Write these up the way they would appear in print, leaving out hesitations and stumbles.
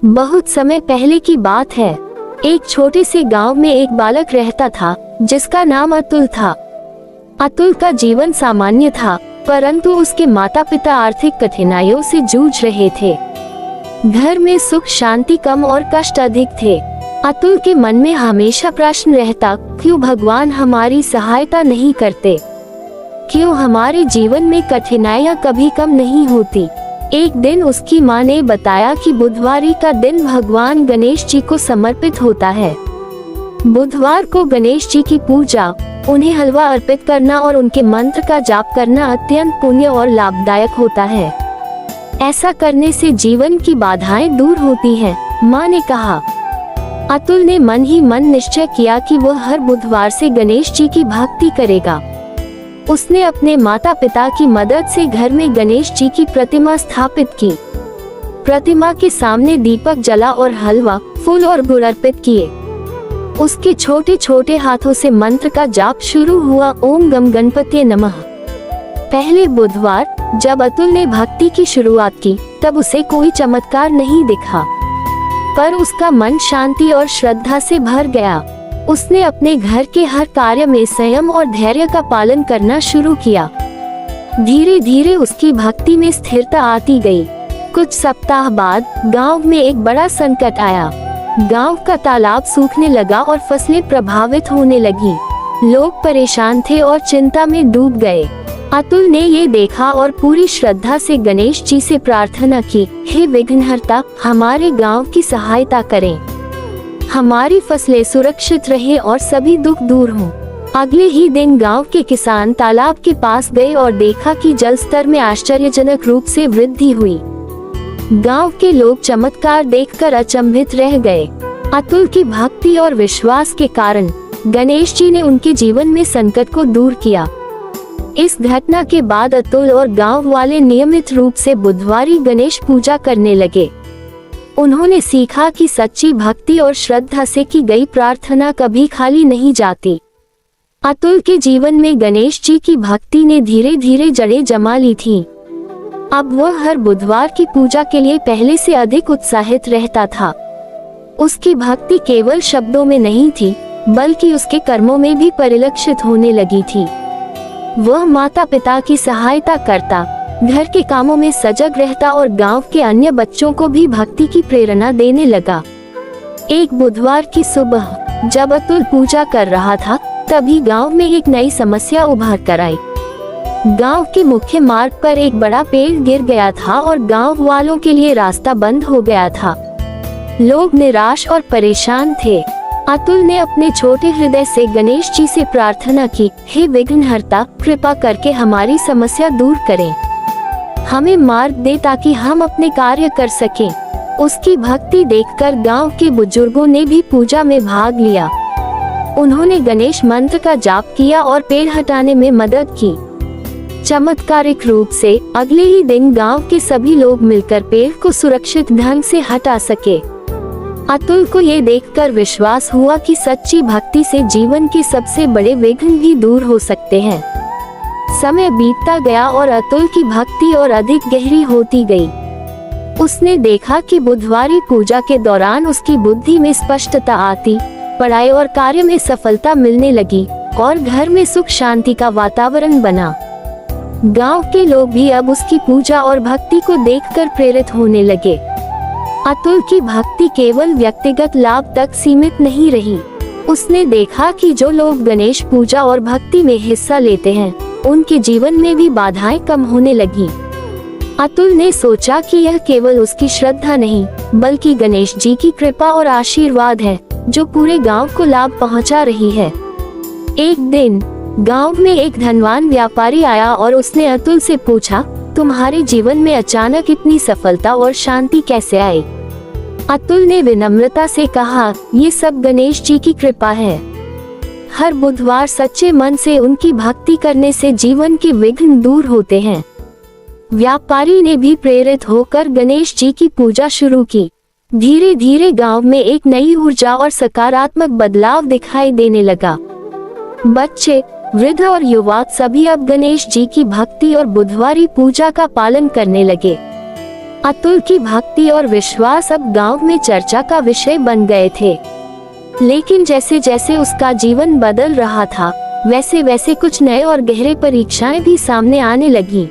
बहुत समय पहले की बात है। एक छोटे से गांव में एक बालक रहता था जिसका नाम अतुल था। अतुल का जीवन सामान्य था, परंतु उसके माता पिता आर्थिक कठिनाइयों से जूझ रहे थे। घर में सुख शांति कम और कष्ट अधिक थे। अतुल के मन में हमेशा प्रश्न रहता, क्यों भगवान हमारी सहायता नहीं करते? क्यों हमारे जीवन में कठिनाइयाँ कभी कम नहीं होती? एक दिन उसकी माँ ने बताया कि बुधवारी का दिन भगवान गणेश जी को समर्पित होता है। बुधवार को गणेश जी की पूजा, उन्हें हलवा अर्पित करना और उनके मंत्र का जाप करना अत्यंत पुण्य और लाभदायक होता है। ऐसा करने से जीवन की बाधाएं दूर होती हैं, माँ ने कहा। अतुल ने मन ही मन निश्चय किया कि वह हर बुधवार से गणेश जी की भक्ति करेगा। उसने अपने माता पिता की मदद से घर में गणेश जी की प्रतिमा स्थापित की। प्रतिमा के सामने दीपक जला और हलवा, फूल और गुड़ अर्पित किए। उसके छोटे छोटे हाथों से मंत्र का जाप शुरू हुआ, ओम गम गणपति नमः। पहले बुधवार जब अतुल ने भक्ति की शुरुआत की, तब उसे कोई चमत्कार नहीं दिखा, पर उसका मन शांति और श्रद्धा से भर गया। उसने अपने घर के हर कार्य में संयम और धैर्य का पालन करना शुरू किया। धीरे धीरे उसकी भक्ति में स्थिरता आती गई। कुछ सप्ताह बाद गांव में एक बड़ा संकट आया। गांव का तालाब सूखने लगा और फसलें प्रभावित होने लगी। लोग परेशान थे और चिंता में डूब गए। अतुल ने ये देखा और पूरी श्रद्धा से गणेश जी से प्रार्थना की, हे विघ्नहर्ता, हमारे गांव की सहायता करें। हमारी फसलें सुरक्षित रहे और सभी दुख दूर हों। अगले ही दिन गांव के किसान तालाब के पास गए और देखा कि जल स्तर में आश्चर्यजनक रूप से वृद्धि हुई। गांव के लोग चमत्कार देखकर अचंभित रह गए। अतुल की भक्ति और विश्वास के कारण गणेश जी ने उनके जीवन में संकट को दूर किया। इस घटना के बाद अतुल और गांव वाले नियमित रूप से बुधवारी गणेश पूजा करने लगे। उन्होंने सीखा कि सच्ची भक्ति और श्रद्धा से की गई प्रार्थना कभी खाली नहीं जाती। अतुल के जीवन में गणेश जी की भक्ति ने धीरे धीरे जड़ें जमा ली थीं। अब वह हर बुधवार की पूजा के लिए पहले से अधिक उत्साहित रहता था। उसकी भक्ति केवल शब्दों में नहीं थी, बल्कि उसके कर्मों में भी परिलक्षित होने लगी थी। वह माता पिता की सहायता करता, घर के कामों में सजग रहता और गांव के अन्य बच्चों को भी भक्ति की प्रेरणा देने लगा। एक बुधवार की सुबह जब अतुल पूजा कर रहा था, तभी गांव में एक नई समस्या उभर कर आई। गांव के मुख्य मार्ग पर एक बड़ा पेड़ गिर गया था और गांव वालों के लिए रास्ता बंद हो गया था। लोग निराश और परेशान थे। अतुल ने अपने छोटे हृदय से गणेश जी से प्रार्थना की, हे विघ्नहर्ता, कृपा करके हमारी समस्या दूर करें। हमें मार्ग दे ताकि हम अपने कार्य कर सकें। उसकी भक्ति देखकर गांव के बुजुर्गों ने भी पूजा में भाग लिया। उन्होंने गणेश मंत्र का जाप किया और पेड़ हटाने में मदद की। चमत्कारिक रूप से अगले ही दिन गांव के सभी लोग मिलकर पेड़ को सुरक्षित ढंग से हटा सके। अतुल को ये देखकर विश्वास हुआ कि सच्ची भक्ति से जीवन के सबसे बड़े विघ्न भी दूर हो सकते हैं। समय बीतता गया और अतुल की भक्ति और अधिक गहरी होती गई। उसने देखा कि बुधवारी पूजा के दौरान उसकी बुद्धि में स्पष्टता आती, पढ़ाई और कार्य में सफलता मिलने लगी और घर में सुख शांति का वातावरण बना। गांव के लोग भी अब उसकी पूजा और भक्ति को देखकर प्रेरित होने लगे। अतुल की भक्ति केवल व्यक्तिगत लाभ तक सीमित नहीं रही। उसने देखा कि जो लोग गणेश पूजा और भक्ति में हिस्सा लेते हैं, उनके जीवन में भी बाधाएं कम होने लगी। अतुल ने सोचा कि यह केवल उसकी श्रद्धा नहीं, बल्कि गणेश जी की कृपा और आशीर्वाद है, जो पूरे गांव को लाभ पहुंचा रही है। एक दिन गांव में एक धनवान व्यापारी आया और उसने अतुल से पूछा, तुम्हारे जीवन में अचानक इतनी सफलता और शांति कैसे आई? अतुल ने विनम्रता से कहा, ये सब गणेश जी की कृपा है। हर बुधवार सच्चे मन से उनकी भक्ति करने से जीवन के विघ्न दूर होते हैं। व्यापारी ने भी प्रेरित होकर गणेश जी की पूजा शुरू की। धीरे धीरे गांव में एक नई ऊर्जा और सकारात्मक बदलाव दिखाई देने लगा। बच्चे, वृद्ध और युवा सभी अब गणेश जी की भक्ति और बुधवारी पूजा का पालन करने लगे। अतुल की भक्ति और विश्वास अब गांव में चर्चा का विषय बन गए थे। लेकिन जैसे जैसे उसका जीवन बदल रहा था, वैसे वैसे कुछ नए और गहरे परीक्षाएं भी सामने आने लगी।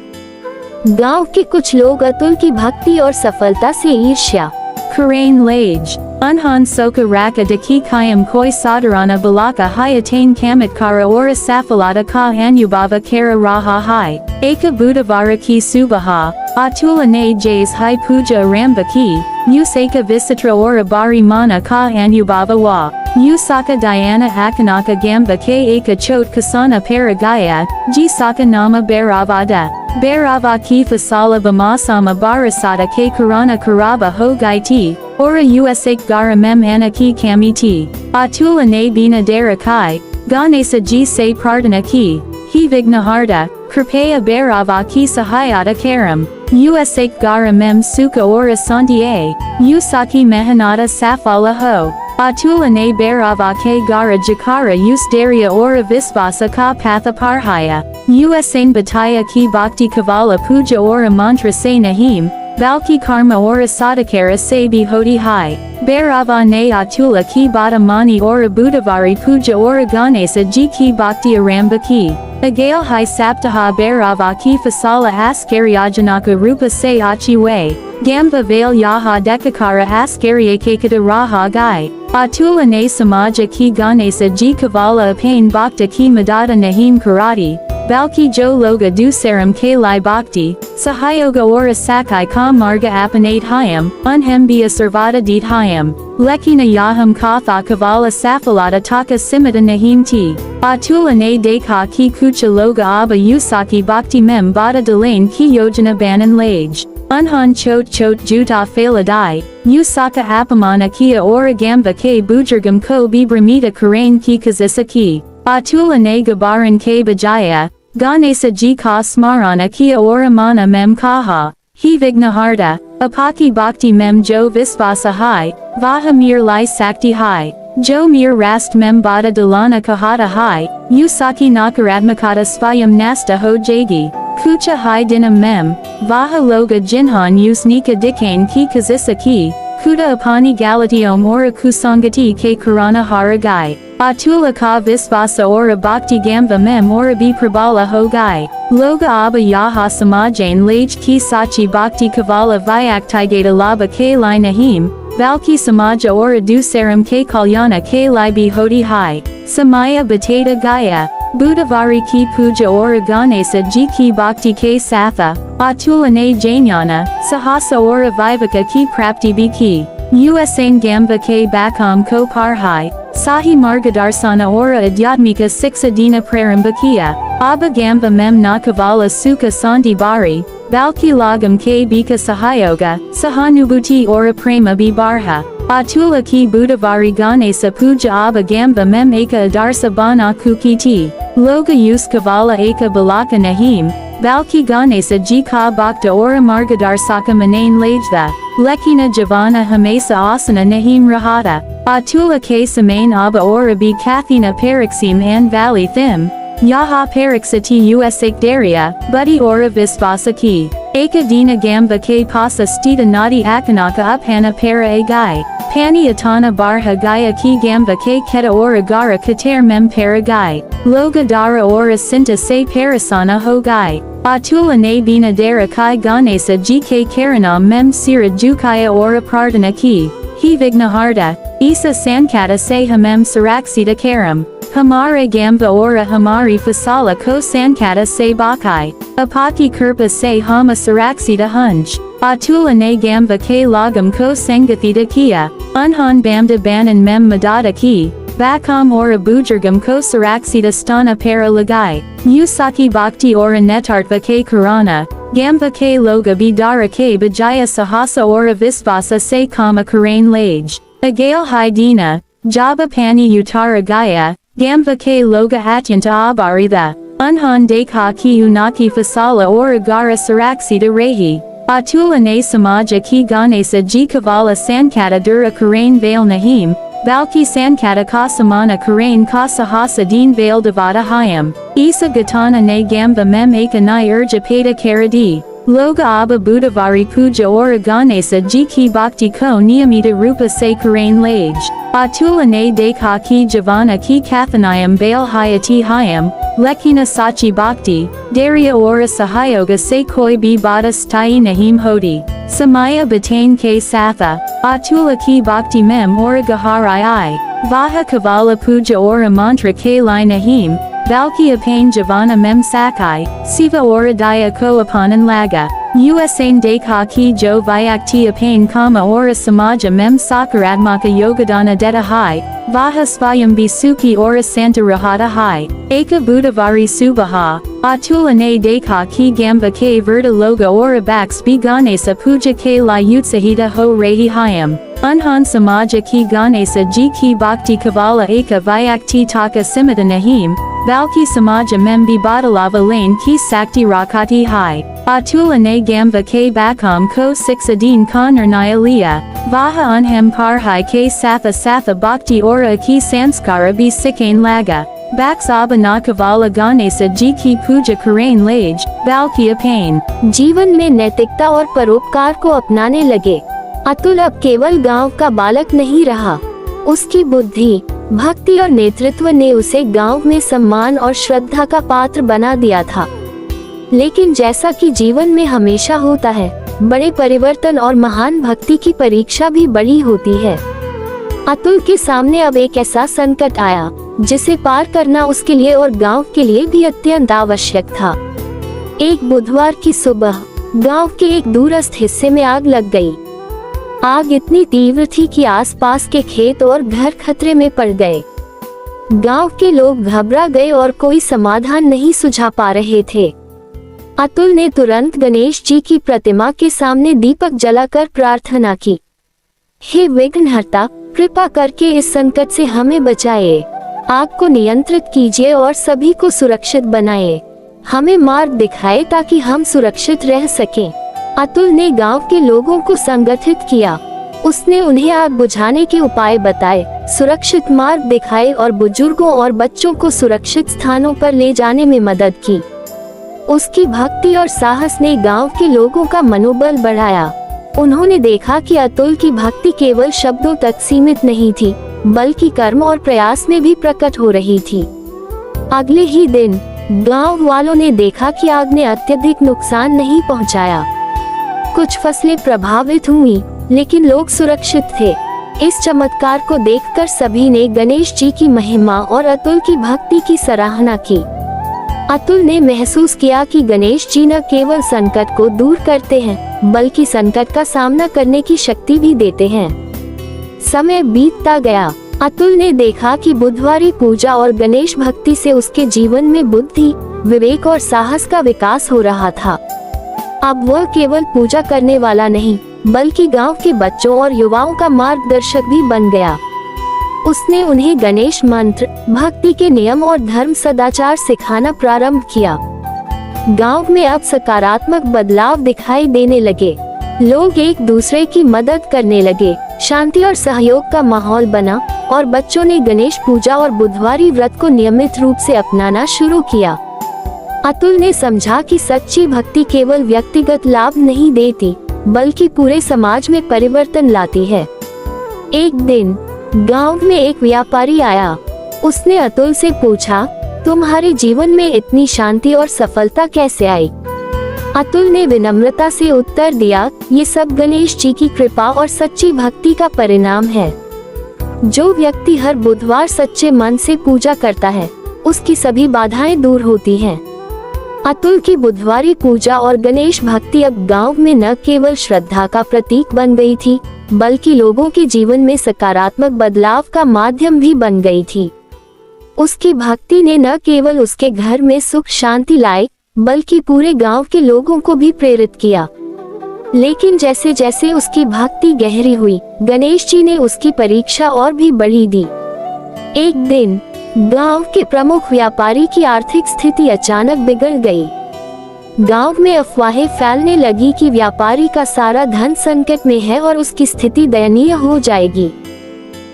गांव के कुछ लोग अतुल की भक्ति और सफलता से ईर्ष्या Karain Lage. Unhan soka raka daki kayam koi sadarana balaka hayatain kamatkara ora safalata ka anubava kara raha hai. Eka buddhavara ki subaha. Atula ne jays hai puja aramba ki. Musaka visitra ora bari mana ka anubava wa. Musaka Diana akanaka gamba ke eka chot kasana paragaya. Ji saka nama baravada. Barava ki fasala bamasama barasada ke karana karaba ho gaiti. Ora usak gara mem anaki kami ti. Atula ne bina dara kai. Ganesa ji se prardana ki. He vignaharda. Kripaya barava ki sahayata karam. Usak gara mem suka ora sandiye. Usaki mehanata safala ho. Atula ne barava ke gara jakara us daria ora visvasa ka patha parhaya. Usain bataya ki bhakti kavala puja ora mantra se nahim. Valki karma ora sadakara se bihoti hai. Barava ne atula ki bada mani ora buddhavari puja ora ganesa ji ki bhakti aramba ki. Agail hai saptaha barava ki fasala askariyajanaka rupa se achi way. Gamba vail yaha dekakara askariakakata raha gai. Atula ne samaja ki ganesa ji kavala apain bhakta ki madada nahim karati. Balki jo loga dusaram ke lai bhakti. Sahayoga ora sakai ka marga apanate hayam. Unhembia servata dit hayam. Lekina yaham katha kavala safalata taka simata nahim ti. Atula ne deka ki kucha loga aba usaki bhakti mem bada delane ki yojana banan lage. Unhan chot juta faladai. Usaka apamana kia ora gamba ke bujargam ko bibramita karain ki kazisa ki. Atula ne gabaran ke bajaya. Ganesa ji ka smarana kia ora mana mem kaha. He vignaharda. Apaki bhakti mem jo visvasa hai. Vaha mir lai sakti hai. Jo mir rast mem bada dalana kahata hai. Usaki nakaratmakata svayam nasta ho jagi. Kucha hai dinam mem. Vaha loga jinhan usnika dikain ki kazisa ki. Kuda apani galatiom ora kusangati ke karana haragai. Atula ka visvasa ora bhakti gamba mem ora bi prabala ho gai. Loga abba yaha samajain lage ki sachi bhakti kavala vyaktigata laba ke lai nahim. Valki samaja ora dusaram ke kalyana ke lai bi hoti hai. Samaya batata gaya. Buddhavari ki puja ora ganesa ji ki bhakti ke satha. Atula ne jnana. Sahasa ora vivaka ki prapti bi ki. Usain gamba ke bakam ko parhai. Sahi margadarsana ora adyatmika siksadina prarambakiya. Abba gamba mem na kavala sukha santi bari. Balki lagam ke bika sahayoga. Sahanubuti ora prema bi barha. Atula ki buddhavari ganesa puja abba gamba mem eka adarsa bana kukiti. Loga us kavala eka balaka nahim. Balki ganesa ji ka bhakta ora margadarsaka manain lajda. Lekina javana hamesa asana nahim rahata. Atula ke samain abba ora bi kathina parixim an valley thim. Yaha parixati usak daria, buddy ora visvasa ki. Eka dina gamba ke pasa stita nadi akanaka uphana para a gai. Pani atana barha gaya ki gamba ke keta ora gara kater mem para gai. Loga dara ora sinta se parasana ho gai. Atula ne bina dara kai ganesa ji ke karanam mem sira jukaya ora prardana ki. He vignaharda. Isa sankata se hamem saraksita karam. Hamare gamba ora hamari fasala ko sankata se bakai. Apaki kirpa se hama saraksita hunj. Atula ne gamba ke lagam ko sangathita kia. Unhan bamda banan mem madada ki. Bakam ora bujargam ko saraksita stana para lagai. Usaki bhakti ora netartva ke karana. Gamba ke loga bidara ke bajaya sahasa ora visvasa se kama karain lage. Agail hai dina. Jaba pani utara gaya. Gamba ke loga atyanta abarida. Unhan dekha ki unaki fasala ora gara saraksita rehi. Atula ne samaja ki ganesa ji kavala sankata dura karain vail nahim. Valki sankata ka samana karain ka sahasa din vail devata hayam. Isa gatana ne gamba mem eka nai urja peta karadi. Loga Abba Buddhavari Puja Ora Ganesa Ji Ki Bhakti Ko Niyamita Rupa Se Karain Lage. Atula Ne Dekha Ki Javana Ki Kathanayam Bail Hayati Hayam, Lekina Sachi Bhakti, Darya Ora Sahayoga Se Koi Bi Badas Tai Nahim Hodi. Samaya Batain Ke Satha, Atula Ki Bhakti Mem Ora Gaharai I, Vaha Kavala Puja Ora Mantra Ke Lai Nahim, Valki Apain Javana Mem Sakai, Siva Ora Daya Ko Apanan Laga, Usain Dekha Ki Jo Vyakti Apain Kama Ora Samaja Mem Sakaratmaka Yogadana Deta Hai, Vaha Svayam Bisuki Ora Santa Rahata Hai, Eka Buddhavari Subaha, Atula Ne Dekha Ki Gamba Ke Verta Loga Ora Baks Bi Ganesa Puja Ke La Utsahita Ho Rehi Hayam. Unhan Samaja Ki Ganesa Ji Ki Bhakti Kavala Eka Vyakti Taka Simita Nahim, Valki Samaja Membi Badalava Lane Ki Sakti Rakati Hai, Atula Ne Gamba Ke Bakam Ko 6 Adin Khan Nayaliya, Vaha Unham Parhai Ke Satha Bhakti Ora Ki Sanskara Bi Sikain Laga, Baks Abana Kavala Ganesa Ji Ki Puja Karain Lage, Valki Apain. जीवन में नैतिकता और परोपकार को अपनाने लगे। अतुल अब केवल गांव का बालक नहीं रहा, उसकी बुद्धि, भक्ति और नेतृत्व ने उसे गांव में सम्मान और श्रद्धा का पात्र बना दिया था। लेकिन जैसा कि जीवन में हमेशा होता है, बड़े परिवर्तन और महान भक्ति की परीक्षा भी बड़ी होती है। अतुल के सामने अब एक ऐसा संकट आया जिसे पार करना उसके लिए और गांव के लिए भी अत्यंत आवश्यक था। एक बुधवार की सुबह गांव के एक दूरस्थ हिस्से में आग लग गई। आग इतनी तीव्र थी कि आसपास के खेत और घर खतरे में पड़ गए। गांव के लोग घबरा गए और कोई समाधान नहीं सुझा पा रहे थे। अतुल ने तुरंत गणेश जी की प्रतिमा के सामने दीपक जलाकर प्रार्थना की, हे विघ्नहर्ता, कृपा करके इस संकट से हमें बचाइए, आग को नियंत्रित कीजिए और सभी को सुरक्षित बनाइए, हमें मार्ग दिखाए ताकि हम सुरक्षित रह सकें। अतुल ने गांव के लोगों को संगठित किया। उसने उन्हें आग बुझाने के उपाय बताए, सुरक्षित मार्ग दिखाए और बुजुर्गों और बच्चों को सुरक्षित स्थानों पर ले जाने में मदद की। उसकी भक्ति और साहस ने गांव के लोगों का मनोबल बढ़ाया। उन्होंने देखा कि अतुल की भक्ति केवल शब्दों तक सीमित नहीं थी, बल्कि कर्म और प्रयास में भी प्रकट हो रही थी। अगले ही दिन गांव वालों ने देखा कि आग ने अत्यधिक नुकसान नहीं पहुंचाया। कुछ फसलें प्रभावित हुई, लेकिन लोग सुरक्षित थे। इस चमत्कार को देखकर सभी ने गणेश जी की महिमा और अतुल की भक्ति की सराहना की। अतुल ने महसूस किया कि गणेश जी न केवल संकट को दूर करते हैं, बल्कि संकट का सामना करने की शक्ति भी देते हैं। समय बीतता गया। अतुल ने देखा कि बुधवारी पूजा और गणेश भक्ति से उसके जीवन में बुद्धि, विवेक और साहस का विकास हो रहा था। अब वह केवल पूजा करने वाला नहीं, बल्कि गांव के बच्चों और युवाओं का मार्गदर्शक भी बन गया। उसने उन्हें गणेश मंत्र, भक्ति के नियम और धर्म सदाचार सिखाना प्रारंभ किया। गांव में अब सकारात्मक बदलाव दिखाई देने लगे। लोग एक दूसरे की मदद करने लगे, शांति और सहयोग का माहौल बना और बच्चों ने गणेश पूजा और बुधवारी व्रत को नियमित रूप से अपनाना शुरू किया। अतुल ने समझा कि सच्ची भक्ति केवल व्यक्तिगत लाभ नहीं देती, बल्कि पूरे समाज में परिवर्तन लाती है। एक दिन गांव में एक व्यापारी आया। उसने अतुल से पूछा, तुम्हारे जीवन में इतनी शांति और सफलता कैसे आई? अतुल ने विनम्रता से उत्तर दिया, ये सब गणेश जी की कृपा और सच्ची भक्ति का परिणाम है। जो व्यक्ति हर बुधवार सच्चे मन से पूजा करता है, उसकी सभी बाधाएं दूर होती हैं। अतुल की बुधवारी पूजा और गणेश भक्ति अब गांव में न केवल श्रद्धा का प्रतीक बन गई थी, बल्कि लोगों के जीवन में सकारात्मक बदलाव का माध्यम भी बन गई थी। उसकी भक्ति ने न केवल उसके घर में सुख शांति लाई, बल्कि पूरे गांव के लोगों को भी प्रेरित किया। लेकिन जैसे जैसे उसकी भक्ति गहरी हुई, गणेश जी ने उसकी परीक्षा और भी बढ़ी दी। एक दिन गांव के प्रमुख व्यापारी की आर्थिक स्थिति अचानक बिगड़ गई। गांव में अफवाहें फैलने लगी कि व्यापारी का सारा धन संकट में है और उसकी स्थिति दयनीय हो जाएगी।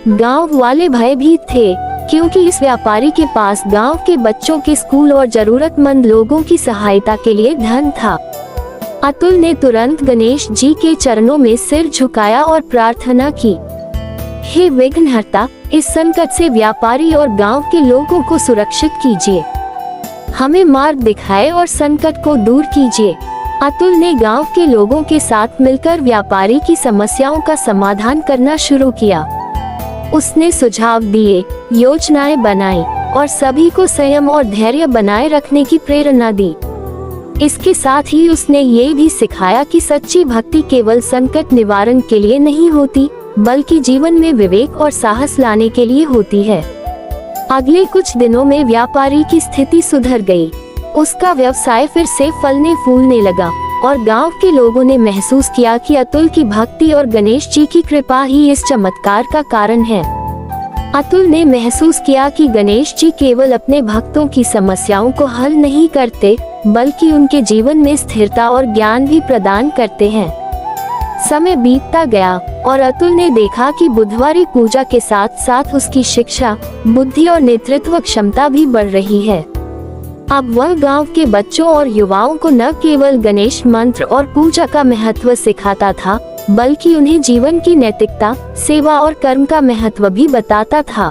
गांव वाले भयभीत थे, क्योंकि इस व्यापारी के पास गांव के बच्चों के स्कूल और जरूरतमंद लोगों की सहायता के लिए धन था। अतुल ने तुरंत गणेश जी के चरणों में सिर झुकाया और प्रार्थना की, हे विघ्नहर्ता, इस संकट से व्यापारी और गांव के लोगों को सुरक्षित कीजिए। हमें मार्ग दिखाए और संकट को दूर कीजिए। अतुल ने गांव के लोगों के साथ मिलकर व्यापारी की समस्याओं का समाधान करना शुरू किया। उसने सुझाव दिए, योजनाएं बनाई और सभी को संयम और धैर्य बनाए रखने की प्रेरणा दी। इसके साथ ही उसने ये भी सिखाया कि सच्ची भक्ति केवल संकट निवारण के लिए नहीं होती, बल्कि जीवन में विवेक और साहस लाने के लिए होती है। अगले कुछ दिनों में व्यापारी की स्थिति सुधर गई। उसका व्यवसाय फिर से फलने फूलने लगा और गांव के लोगों ने महसूस किया कि अतुल की भक्ति और गणेश जी की कृपा ही इस चमत्कार का कारण है। अतुल ने महसूस किया कि गणेश जी केवल अपने भक्तों की समस्याओं को हल नहीं करते, बल्कि उनके जीवन में स्थिरता और ज्ञान भी प्रदान करते हैं। समय बीतता गया और अतुल ने देखा कि बुधवारी पूजा के साथ साथ उसकी शिक्षा, बुद्धि और नेतृत्व क्षमता भी बढ़ रही है। अब वह गांव के बच्चों और युवाओं को न केवल गणेश मंत्र और पूजा का महत्व सिखाता था, बल्कि उन्हें जीवन की नैतिकता, सेवा और कर्म का महत्व भी बताता था।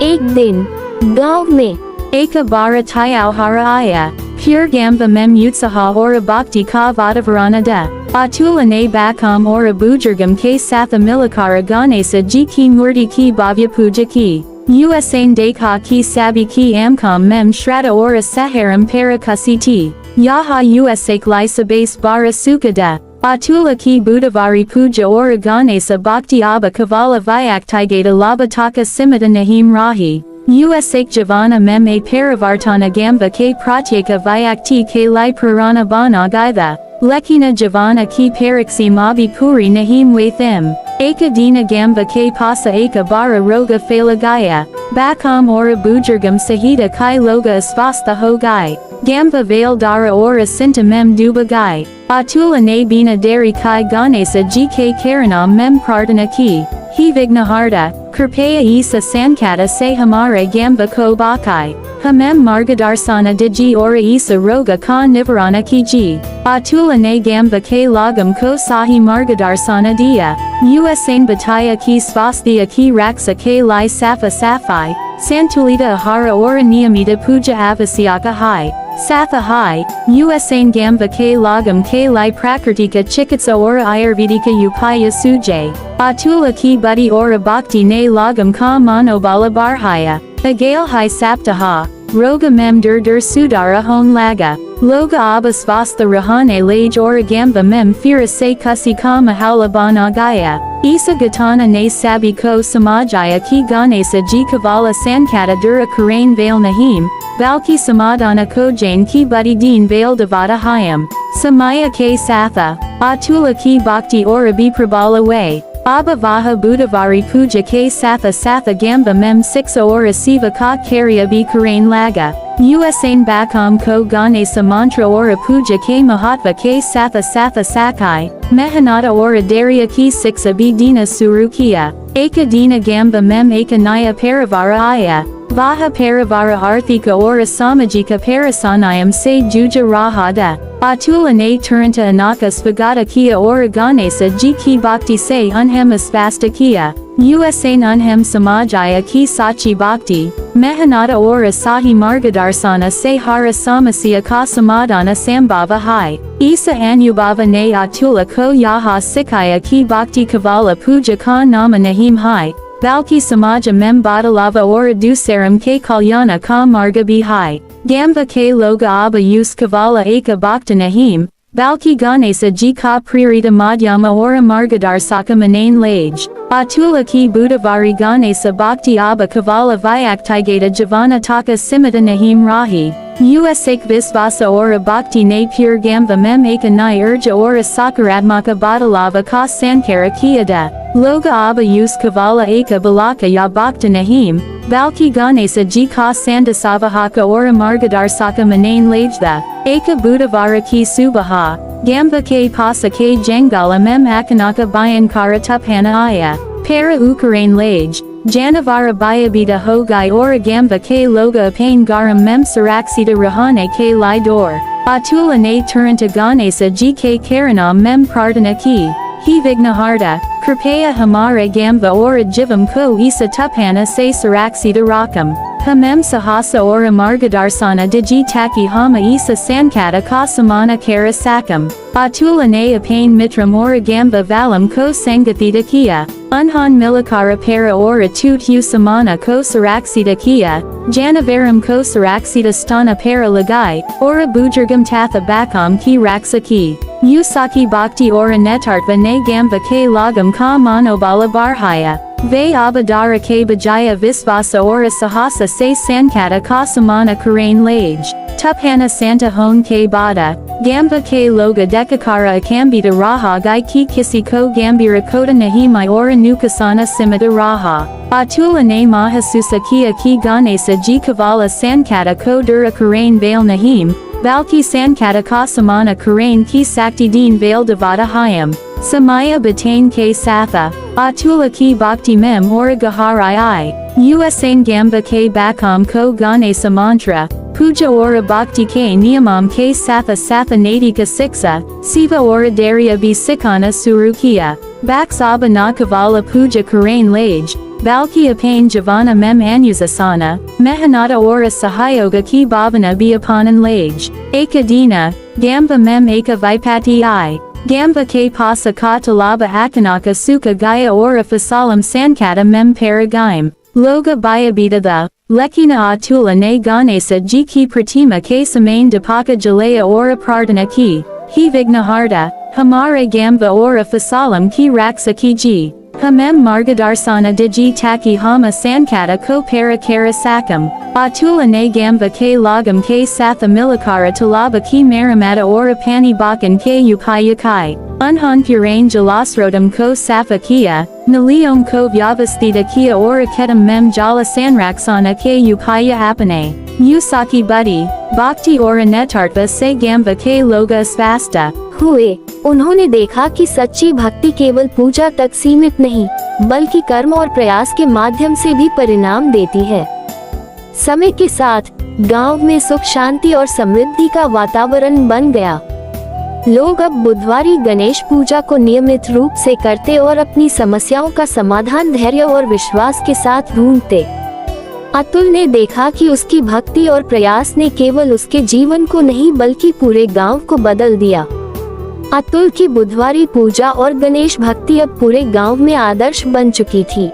एक दिन गांव में एक बार Tayauhara Aya, Pure Gamba Mem Utsaha Ora Bhakti Ka Vadavarana Da, Atula Ne Bakam Ora Bujargam Ke Satha Milakara Ganesa Ji Ki Murti Ki Bhavya Puja Ki, Usain Dekha Ki Sabi Ki Amkam Mem Shrata Ora Saharam Para Kasiti, Yaha Usak Lisa Base Bara Sukada, Atula Ki Budavari Puja Ora Ganesa Bhakti Abba Kavala Vyaktigata Labataka Simata Nahim Rahi. Usak Javana Mem A Paravartana Gamba K Pratyeka Vyakti K Lai Purana Bana Gaitha, Lekina Javana Ki Pariksi Mavi Puri Nahim Wathim, Eka Dina Gamba K Pasa Eka Bara Roga Falagaya, Bakam Ora Bujargam Sahita Kai Loga Asvasta Hogai, Gamba Vale Dara Ora Sinta Mem Duba Gai, Atula Ne Bina Dari Kai Ganesa GK Karana Mem Prardana Ki, He Vignaharda, Kirpaya Isa Sankata Se Hamare Gamba Ko Bakai, Hamem Margadarsana Diji Ora Isa Roga Ka Nivarana Kiji, Atula Ne Gamba K Lagam Ko Sahi Margadarsana Dia, Usain Bataya Ki Svasthya Ki Raksa K Lai Safa Safai, Santulita Ahara Ora Niyamita Puja Avasyaka Hai, Satha Hai, Usain Gamba K Lagam K Lai Prakartika Chikitsa Ora Ayurvedika Upaya Suje, Atula Ki Buddy Ora Bhakti Ne Lagam Ka Manobala Barhaya, Agail Hai Saptaha, Roga Mem Dur Sudara Hon Laga, Loga Abbas Vastha Rahane Lage Ora Gamba Mem Fira Se Kasi Ka Mahala Banagaya, Isa Gatana Ne Sabi Ko Samajaya Ki Ganesa Ji Kavala Sankata Dura Karain Vale Nahim, Valki Samadana Ko Jain Ki Buddy Deen Vale Devata Hayam, Samaya K Satha, Atula Ki Bhakti Ora Bi Prabala Way, Abba Vaha Budavari Puja K Satha Satha Gamba Mem 6 Ora Siva Ka Karya Bi Karain Laga, Usain Bakam Ko Ganesa Mantra Ora Puja K Mahatva K Satha Satha Sakai, Mehanata Ora Daria Ki 6 Abidina Surukia, Eka Dina Gamba Mem Eka Naya Paravara Aya, Vaha Paravara Arthika Ora Samajika Parasanayam Se Juja Rahada, Atula Ne Turanta Anaka Svagata Kia Ora Ganesa Ji Ki Bhakti Se Unhem Asvasta Kia, Usain Unhem Samajaya Ki Sachi Bhakti, Mehanata Ora Sahi Margadarsana Se Hara Samasya Ka Samadana Sambhava Hai, Isa Anubhava Ne Atula Ko Yaha Sikaya Ki Bhakti Kavala Puja Ka Nama Nahim Hai, Valki Samaja Mem Badalava Ora Dusaram K Kalyana Ka Marga Bihai, Gamba K Loga Abba Yus Kavala Eka Bhakta Nahim, Valki Ganesa Ji Ka Pririta Madhyama Ora Margadarsaka Manain Lage, Atula Ki Budavari Ganesa Bhakti Abba Kavala Vyaktigata Javana Taka Simata Nahim Rahi, Usak Visvasa Ora Bhakti Ne Pure Gamba Mem Eka Nai Urja Ora Sakaradmaka Badalava Ka Sankara Kiada, Loga Abba Yus Kavala Eka Balaka Ya Bhakta Nahim, Valki Ganesa Ji Ka Sandasavahaka Ora Margadarsaka Manain Lajda, Eka Budavara Ki Subaha, Gamba K Pasa K Jangala Mem Akanaka Bayankara Tuphana Aya, Para Ukarain Lage, Janavara Bayabita Hogai Oragamba K Loga Apane Garam Mem Saraksita Rahane K Lidor. Atula Ne Turanta Ganesa GK Karanam Mem Prardana Ki. He Vignaharda, Kripaya Hamare Gamba Ora Jivam Ko Isa Tupana Se Saraksita Rakam. Hamem Sahasa Ora Margadarsana Digi Taki Hama Isa Sankata Kasamana Kara Sakam. Atula Ne Apane Mitram Ora Gamba Valam Ko Sangathita Kia. Unhan Milakara Para Ora Tut Hu Samana Ko Saraksita Kia. Janavaram Ko Saraksita Stana Para Lagai. Ora Bujargam Tatha Bakam Ki Raksa Ki. Usaki Bhakti Ora Netartva Ne Gamba K Lagam Ka Manobala Barhaya. Ve Abadara K Bajaya Visvasa Ora Sahasa Se Sankata Kasamana Karain Lage. Tuphana Santa Hone K Bada. Gamba K Loga Dekakara Akambita Raha Gai Ki Kisi Ko Gambira Kota Nahimai Ora Nukasana Simita Raha. Atula Ne Mahasusa Kia Ki Ganesa G Kavala Sankata Ko Dura Karain Vail Nahim. Valki Sankata Kasamana Karain Ki Sakti Deen Vail Devata Hayam. Samaya Batain K Satha. Atula Ki Bhakti Mem Ora Gaharai I. Usain Gamba K Bakam Ko Ganesa Mantra. Puja Ora Bhakti K Niyamam K Satha Satha Nadika Siksa. Siva Ora Daria B Sikana Surukia. Baksaba Nakavala Puja Karain Lage. Valki Apane Javana Mem Anusasana. Mehanata Ora Sahayoga Ki Bhavana Be Upanan Lage. Ekadina. Gamba Mem Eka Vipati I. Gamba K Pasa Katalaba Akanaka Suka Gaya Ora Fasalam Sankata Mem Paragaim. Loga Bayabita the. Lekina Atula Ne Ganesa G Ki Pratima K Samain Dipaka Jalaya Ora Prardana Ki. He Vignaharda. Hamare Gamba Ora Fasalam Ki Raksa Ki G. Hamem Margadarsana Digi Taki Hama Sankata Ko Para Kara Sakam. Atula Ne Gamba K Lagam K Satha Milakara Talaba Ki Maramata Ora Pani Bakan K Upai Yakai. Unhan Purain Jalasrodam Ko Safa Kia. Naliom Ko Vyavasthita Kia Ora Ketam Mem Jala Sanraksana K Upaya Apane. Usaki Buddy. Bhakti Ora Netartva Se Gamba K Loga Svasta. हुए उन्होंने देखा कि सच्ची भक्ति केवल पूजा तक सीमित नहीं बल्कि कर्म और प्रयास के माध्यम से भी परिणाम देती है। समय के साथ गांव में सुख शांति और समृद्धि का वातावरण बन गया। लोग अब बुधवारी गणेश पूजा को नियमित रूप से करते और अपनी समस्याओं का समाधान धैर्य और विश्वास के साथ ढूंढते। अतुल ने देखा कि उसकी भक्ति और प्रयास ने केवल उसके जीवन को नहीं बल्कि पूरे गांव को बदल दिया। अतुल की बुधवारी पूजा और गणेश भक्ति अब पूरे गांव में आदर्श बन चुकी थी।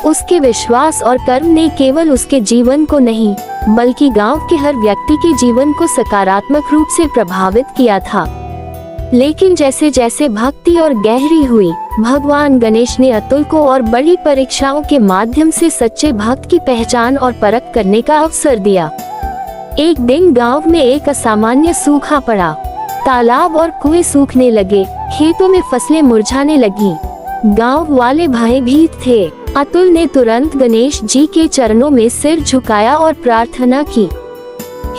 उसके विश्वास और कर्म ने केवल उसके जीवन को नहीं बल्कि गांव के हर व्यक्ति के जीवन को सकारात्मक रूप से प्रभावित किया था। लेकिन जैसे जैसे भक्ति और गहरी हुई, भगवान गणेश ने अतुल को और बड़ी परीक्षाओं के माध्यम से सच्चे भक्त की पहचान और परख करने का अवसर दिया। एक दिन गांव में एक असामान्य सूखा पड़ा। तालाब और कुएं सूखने लगे, खेतों में फसलें मुरझाने लगी। गांव वाले भयभीत थे। अतुल ने तुरंत गणेश जी के चरणों में सिर झुकाया और प्रार्थना की,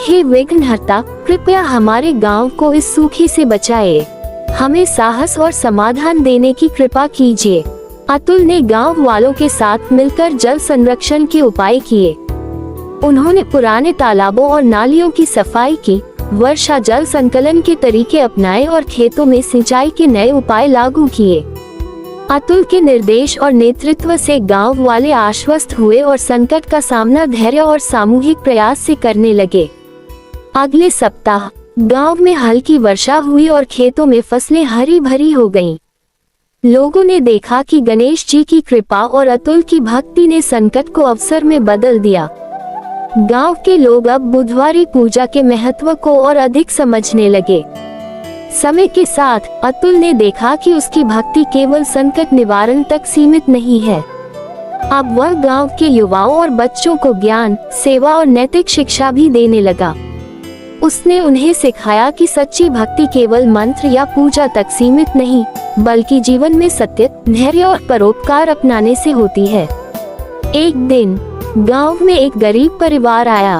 हे विघ्नहर्ता, कृपया हमारे गांव को इस सूखे से बचाए। हमें साहस और समाधान देने की कृपा कीजिए। अतुल ने गांव वालों के साथ मिलकर जल संरक्षण के उपाय किए। उन्होंने पुराने तालाबों और नालियों की सफाई की, वर्षा जल संकलन के तरीके अपनाए और खेतों में सिंचाई के नए उपाय लागू किए। अतुल के निर्देश और नेतृत्व से गांव वाले आश्वस्त हुए और संकट का सामना धैर्य और सामूहिक प्रयास से करने लगे। अगले सप्ताह गांव में हल्की वर्षा हुई और खेतों में फसलें हरी भरी हो गईं। लोगों ने देखा कि गणेश जी की कृपा और अतुल की भक्ति ने संकट को अवसर में बदल दिया। गांव के लोग अब बुधवारी पूजा के महत्व को और अधिक समझने लगे। समय के साथ अतुल ने देखा कि उसकी भक्ति केवल संकट निवारण तक सीमित नहीं है। अब वह गांव के युवाओं और बच्चों को ज्ञान, सेवा और नैतिक शिक्षा भी देने लगा। उसने उन्हें सिखाया कि सच्ची भक्ति केवल मंत्र या पूजा तक सीमित नहीं बल्कि जीवन में सत्य, धैर्य और परोपकार अपनाने से होती है। एक दिन गांव में एक गरीब परिवार आया।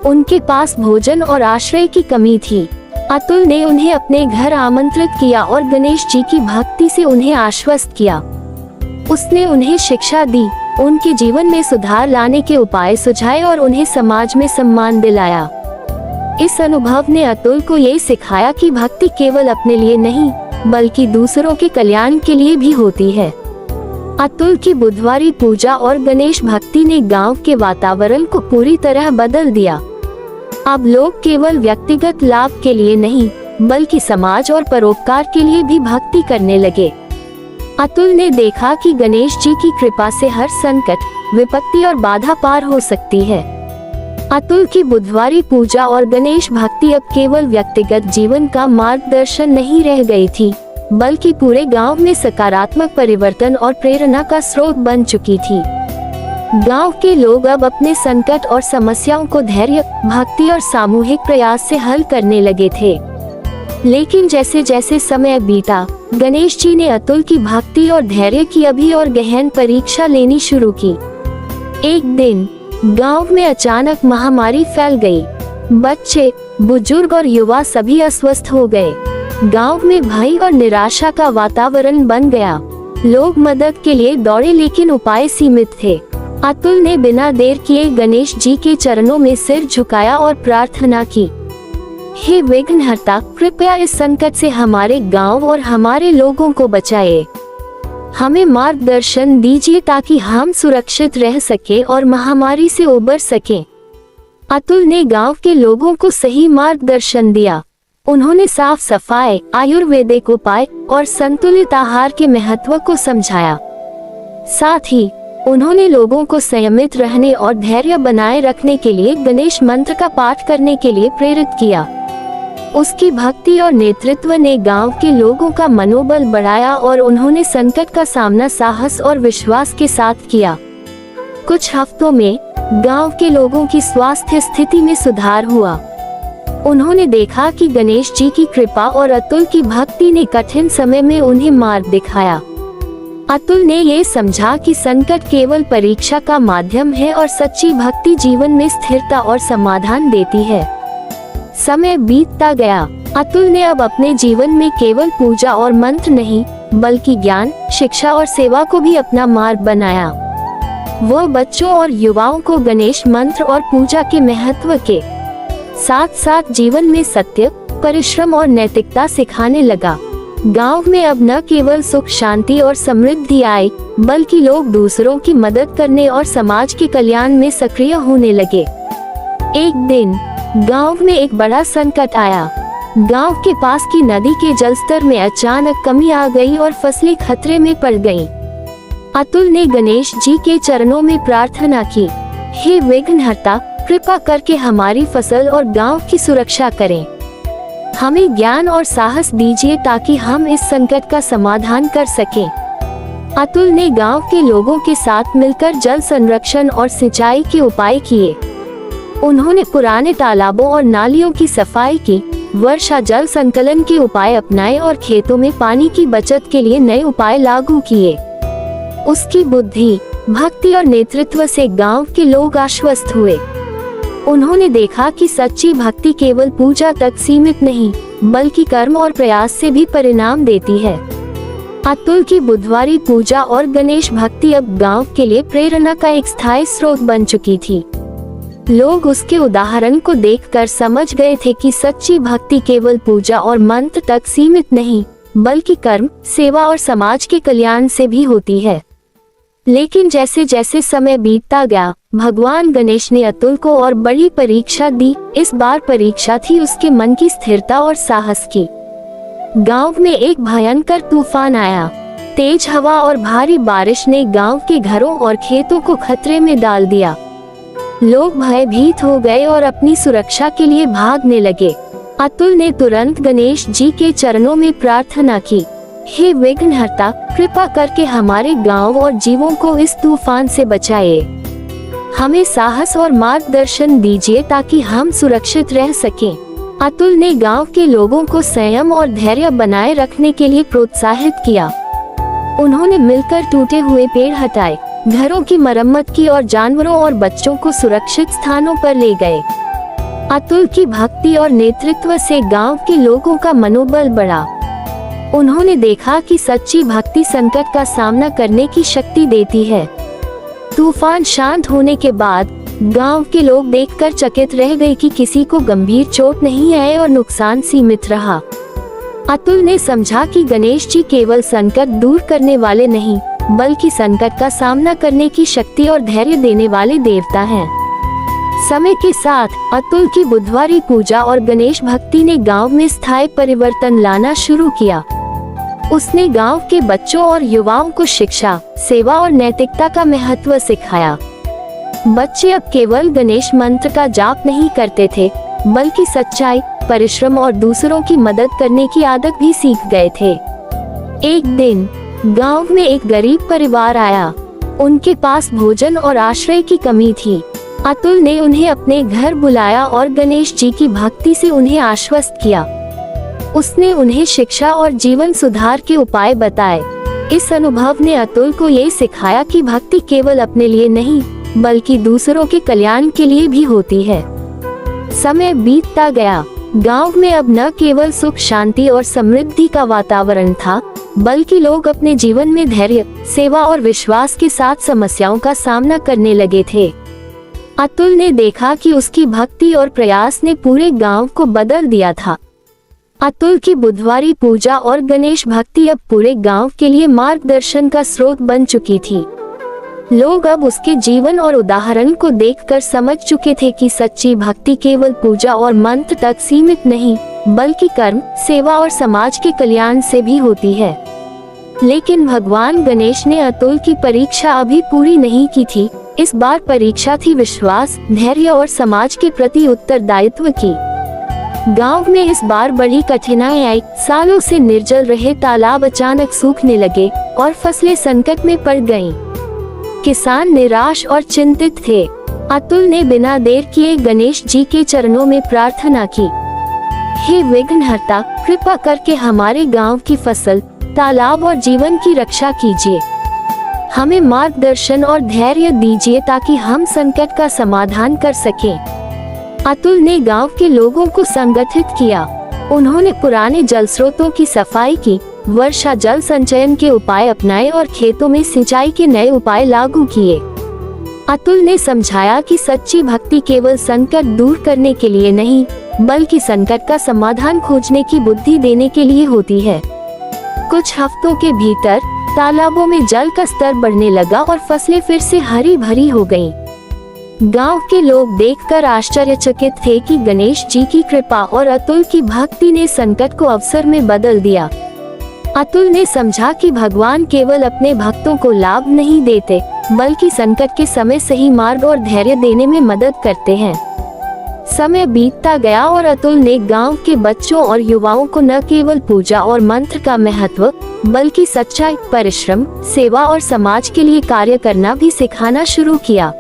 उनके पास भोजन और आश्रय की कमी थी। अतुल ने उन्हें अपने घर आमंत्रित किया और गणेश जी की भक्ति से उन्हें आश्वस्त किया। उसने उन्हें शिक्षा दी उनके जीवन में सुधार लाने के उपाय सुझाए और उन्हें समाज में सम्मान दिलाया। इस अनुभव ने अतुल को ये सिखाया कि भक्ति केवल अपने लिए नहीं बल्कि दूसरों के कल्याण के लिए भी होती है। अतुल की बुधवारी पूजा और गणेश भक्ति ने गांव के वातावरण को पूरी तरह बदल दिया। अब लोग केवल व्यक्तिगत लाभ के लिए नहीं बल्कि समाज और परोपकार के लिए भी भक्ति करने लगे। अतुल ने देखा कि गणेश जी की कृपा से हर संकट, विपत्ति और बाधा पार हो सकती है। अतुल की बुधवारी पूजा और गणेश भक्ति अब केवल व्यक्तिगत जीवन का मार्गदर्शन नहीं रह गई थी बल्कि पूरे गांव में सकारात्मक परिवर्तन और प्रेरणा का स्रोत बन चुकी थी। गांव के लोग अब अपने संकट और समस्याओं को धैर्य, भक्ति और सामूहिक प्रयास से हल करने लगे थे। लेकिन जैसे जैसे समय बीता, गणेश जी ने अतुल की भक्ति और धैर्य की अभी और गहन परीक्षा लेनी शुरू की। एक दिन गांव में अचानक महामारी फैल गई। बच्चे, बुजुर्ग और युवा सभी अस्वस्थ हो गए। गांव में भय और निराशा का वातावरण बन गया। लोग मदद के लिए दौड़े लेकिन उपाय सीमित थे। अतुल ने बिना देर किए गणेश जी के चरणों में सिर झुकाया और प्रार्थना की, हे विघ्नहर्ता, कृपया इस संकट से हमारे गांव और हमारे लोगों को बचाए। हमें मार्गदर्शन दीजिए ताकि हम सुरक्षित रह सके और महामारी से उबर सकें। अतुल ने गांव के लोगों को सही मार्गदर्शन दिया। उन्होंने साफ सफाई, आयुर्वेदिक उपाय और संतुलित आहार के महत्व को समझाया। साथ ही उन्होंने लोगों को संयमित रहने और धैर्य बनाए रखने के लिए गणेश मंत्र का पाठ करने के लिए प्रेरित किया। उसकी भक्ति और नेतृत्व ने गांव के लोगों का मनोबल बढ़ाया और उन्होंने संकट का सामना साहस और विश्वास के साथ किया। कुछ हफ्तों में गांव के लोगों की स्वास्थ्य स्थिति में सुधार हुआ। उन्होंने देखा कि गणेश जी की कृपा और अतुल की भक्ति ने कठिन समय में उन्हें मार्ग दिखाया। अतुल ने ये समझा कि संकट केवल परीक्षा का माध्यम है और सच्ची भक्ति जीवन में स्थिरता और समाधान देती है। समय बीतता गया। अतुल ने अब अपने जीवन में केवल पूजा और मंत्र नहीं बल्कि ज्ञान, शिक्षा और सेवा को भी अपना मार्ग बनाया। वह बच्चों और युवाओं को गणेश मंत्र और पूजा के महत्व के साथ साथ जीवन में सत्य, परिश्रम और नैतिकता सिखाने लगा। गांव में अब न केवल सुख, शांति और समृद्धि आई बल्कि लोग दूसरों की मदद करने और समाज के कल्याण में सक्रिय होने लगे। एक दिन गांव में एक बड़ा संकट आया। गांव के पास की नदी के जलस्तर में अचानक कमी आ गई और फसलें खतरे में पड़ गईं। अतुल ने गणेश जी के चरणों में प्रार्थना की, हे विघ्नहर्ता, कृपा करके हमारी फसल और गांव की सुरक्षा करें। हमें ज्ञान और साहस दीजिए ताकि हम इस संकट का समाधान कर सकें। अतुल ने गांव के लोगों के साथ मिलकर जल संरक्षण और सिंचाई के उपाय किए। उन्होंने पुराने तालाबों और नालियों की सफाई की, वर्षा जल संकलन के उपाय अपनाए और खेतों में पानी की बचत के लिए नए उपाय लागू किए। उसकी बुद्धि, भक्ति और नेतृत्व से गांव के लोग आश्वस्त हुए। उन्होंने देखा कि सच्ची भक्ति केवल पूजा तक सीमित नहीं बल्कि कर्म और प्रयास से भी परिणाम देती है। अतुल की बुधवारी पूजा और गणेश भक्ति अब गांव के लिए प्रेरणा का एक स्थायी स्रोत बन चुकी थी। लोग उसके उदाहरण को देखकर समझ गए थे कि सच्ची भक्ति केवल पूजा और मंत्र तक सीमित नहीं बल्कि कर्म, सेवा और समाज के कल्याण से भी होती है। लेकिन जैसे जैसे समय बीतता गया, भगवान गणेश ने अतुल को और बड़ी परीक्षा दी। इस बार परीक्षा थी उसके मन की स्थिरता और साहस की। गांव में एक भयंकर तूफान आया। तेज हवा और भारी बारिश ने गांव के घरों और खेतों को खतरे में डाल दिया। लोग भयभीत हो गए और अपनी सुरक्षा के लिए भागने लगे। अतुल ने तुरंत गणेश जी के चरणों में प्रार्थना की, हे विघ्नहर्ता, कृपा करके हमारे गांव और जीवों को इस तूफान से बचाए। हमें साहस और मार्गदर्शन दीजिए ताकि हम सुरक्षित रह सकें। अतुल ने गांव के लोगों को संयम और धैर्य बनाए रखने के लिए प्रोत्साहित किया। उन्होंने मिलकर टूटे हुए पेड़ हटाए, घरों की मरम्मत की और जानवरों और बच्चों को सुरक्षित स्थानों पर ले गए। अतुल की भक्ति और नेतृत्व से गांव के लोगों का मनोबल बढ़ा। उन्होंने देखा कि सच्ची भक्ति संकट का सामना करने की शक्ति देती है। तूफान शांत होने के बाद गांव के लोग देखकर चकित रह गए कि किसी को गंभीर चोट नहीं आई और नुकसान सीमित रहा। अतुल ने समझा कि गणेश जी केवल संकट दूर करने वाले नहीं, बल्कि संकट का सामना करने की शक्ति और धैर्य देने वाले देवता हैं। समय के साथ अतुल की बुधवारी पूजा और गणेश भक्ति ने गांव में स्थायी परिवर्तन लाना शुरू किया। उसने गांव के बच्चों और युवाओं को शिक्षा, सेवा और नैतिकता का महत्व सिखाया। बच्चे अब केवल गणेश मंत्र का जाप नहीं करते थे, बल्कि सच्चाई, परिश्रम और दूसरों की मदद करने की आदत भी सीख गए थे। एक दिन गांव में एक गरीब परिवार आया। उनके पास भोजन और आश्रय की कमी थी। अतुल ने उन्हें अपने घर बुलाया और गणेश जी की भक्ति से उन्हें आश्वस्त किया। उसने उन्हें शिक्षा और जीवन सुधार के उपाय बताए। इस अनुभव ने अतुल को ये सिखाया कि भक्ति केवल अपने लिए नहीं, बल्कि दूसरों के कल्याण के लिए भी होती है। समय बीतता गया। गांव में अब न केवल सुख, शांति और समृद्धि का वातावरण था, बल्कि लोग अपने जीवन में धैर्य, सेवा और विश्वास के साथ समस्याओं का सामना करने लगे थे। अतुल ने देखा कि उसकी भक्ति और प्रयास ने पूरे गांव को बदल दिया था। अतुल की बुधवारी पूजा और गणेश भक्ति अब पूरे गांव के लिए मार्गदर्शन का स्रोत बन चुकी थी। लोग अब उसके जीवन और उदाहरण को देखकर समझ चुके थे कि सच्ची भक्ति केवल पूजा और मंत्र तक सीमित नहीं, बल्कि कर्म, सेवा और समाज के कल्याण से भी होती है। लेकिन भगवान गणेश ने अतुल की परीक्षा अभी पूरी नहीं की थी। इस बार परीक्षा थी विश्वास, धैर्य और समाज के प्रति उत्तरदायित्व की। गांव में इस बार बड़ी कठिनाई आई। सालों से निर्जल रहे तालाब अचानक सूखने लगे और फसलें संकट में पड़ गईं। किसान निराश और चिंतित थे। अतुल ने बिना देर किए गणेश जी के चरणों में प्रार्थना की, हे विघ्नहर्ता, कृपा करके हमारे गांव की फसल, तालाब और जीवन की रक्षा कीजिए। हमें मार्गदर्शन और धैर्य दीजिए ताकि हम संकट का समाधान कर सकें। अतुल ने गांव के लोगों को संगठित किया। उन्होंने पुराने जल स्रोतों की सफाई की, वर्षा जल संचयन के उपाय अपनाए और खेतों में सिंचाई के नए उपाय लागू किए। अतुल ने समझाया कि सच्ची भक्ति केवल संकट दूर करने के लिए नहीं, बल्कि संकट का समाधान खोजने की बुद्धि देने के लिए होती है। कुछ हफ्तों के भीतर तालाबों में जल का स्तर बढ़ने लगा और फसलें फिर से हरी भरी हो गईं। गांव के लोग देखकर आश्चर्यचकित थे कि गणेश जी की कृपा और अतुल की भक्ति ने संकट को अवसर में बदल दिया। अतुल ने समझा कि भगवान केवल अपने भक्तों को लाभ नहीं देते, बल्कि संकट के समय सही मार्ग और धैर्य देने में मदद करते हैं। समय बीतता गया और अतुल ने गांव के बच्चों और युवाओं को न केवल पूजा और मंत्र का महत्व, बल्कि सच्चाई, परिश्रम, सेवा और समाज के लिए कार्य करना भी सिखाना शुरू किया।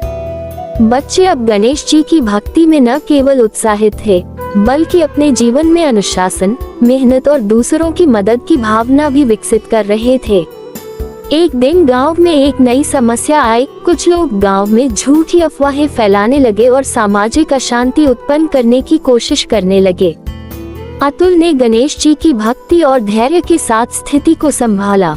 बच्चे अब गणेश जी की भक्ति में न केवल उत्साहित थे, बल्कि अपने जीवन में अनुशासन, मेहनत और दूसरों की मदद की भावना भी विकसित कर रहे थे। एक दिन गांव में एक नई समस्या आई। कुछ लोग गांव में झूठी अफवाहें फैलाने लगे और सामाजिक अशांति उत्पन्न करने की कोशिश करने लगे। अतुल ने गणेश जी की भक्ति और धैर्य के साथ स्थिति को संभाला।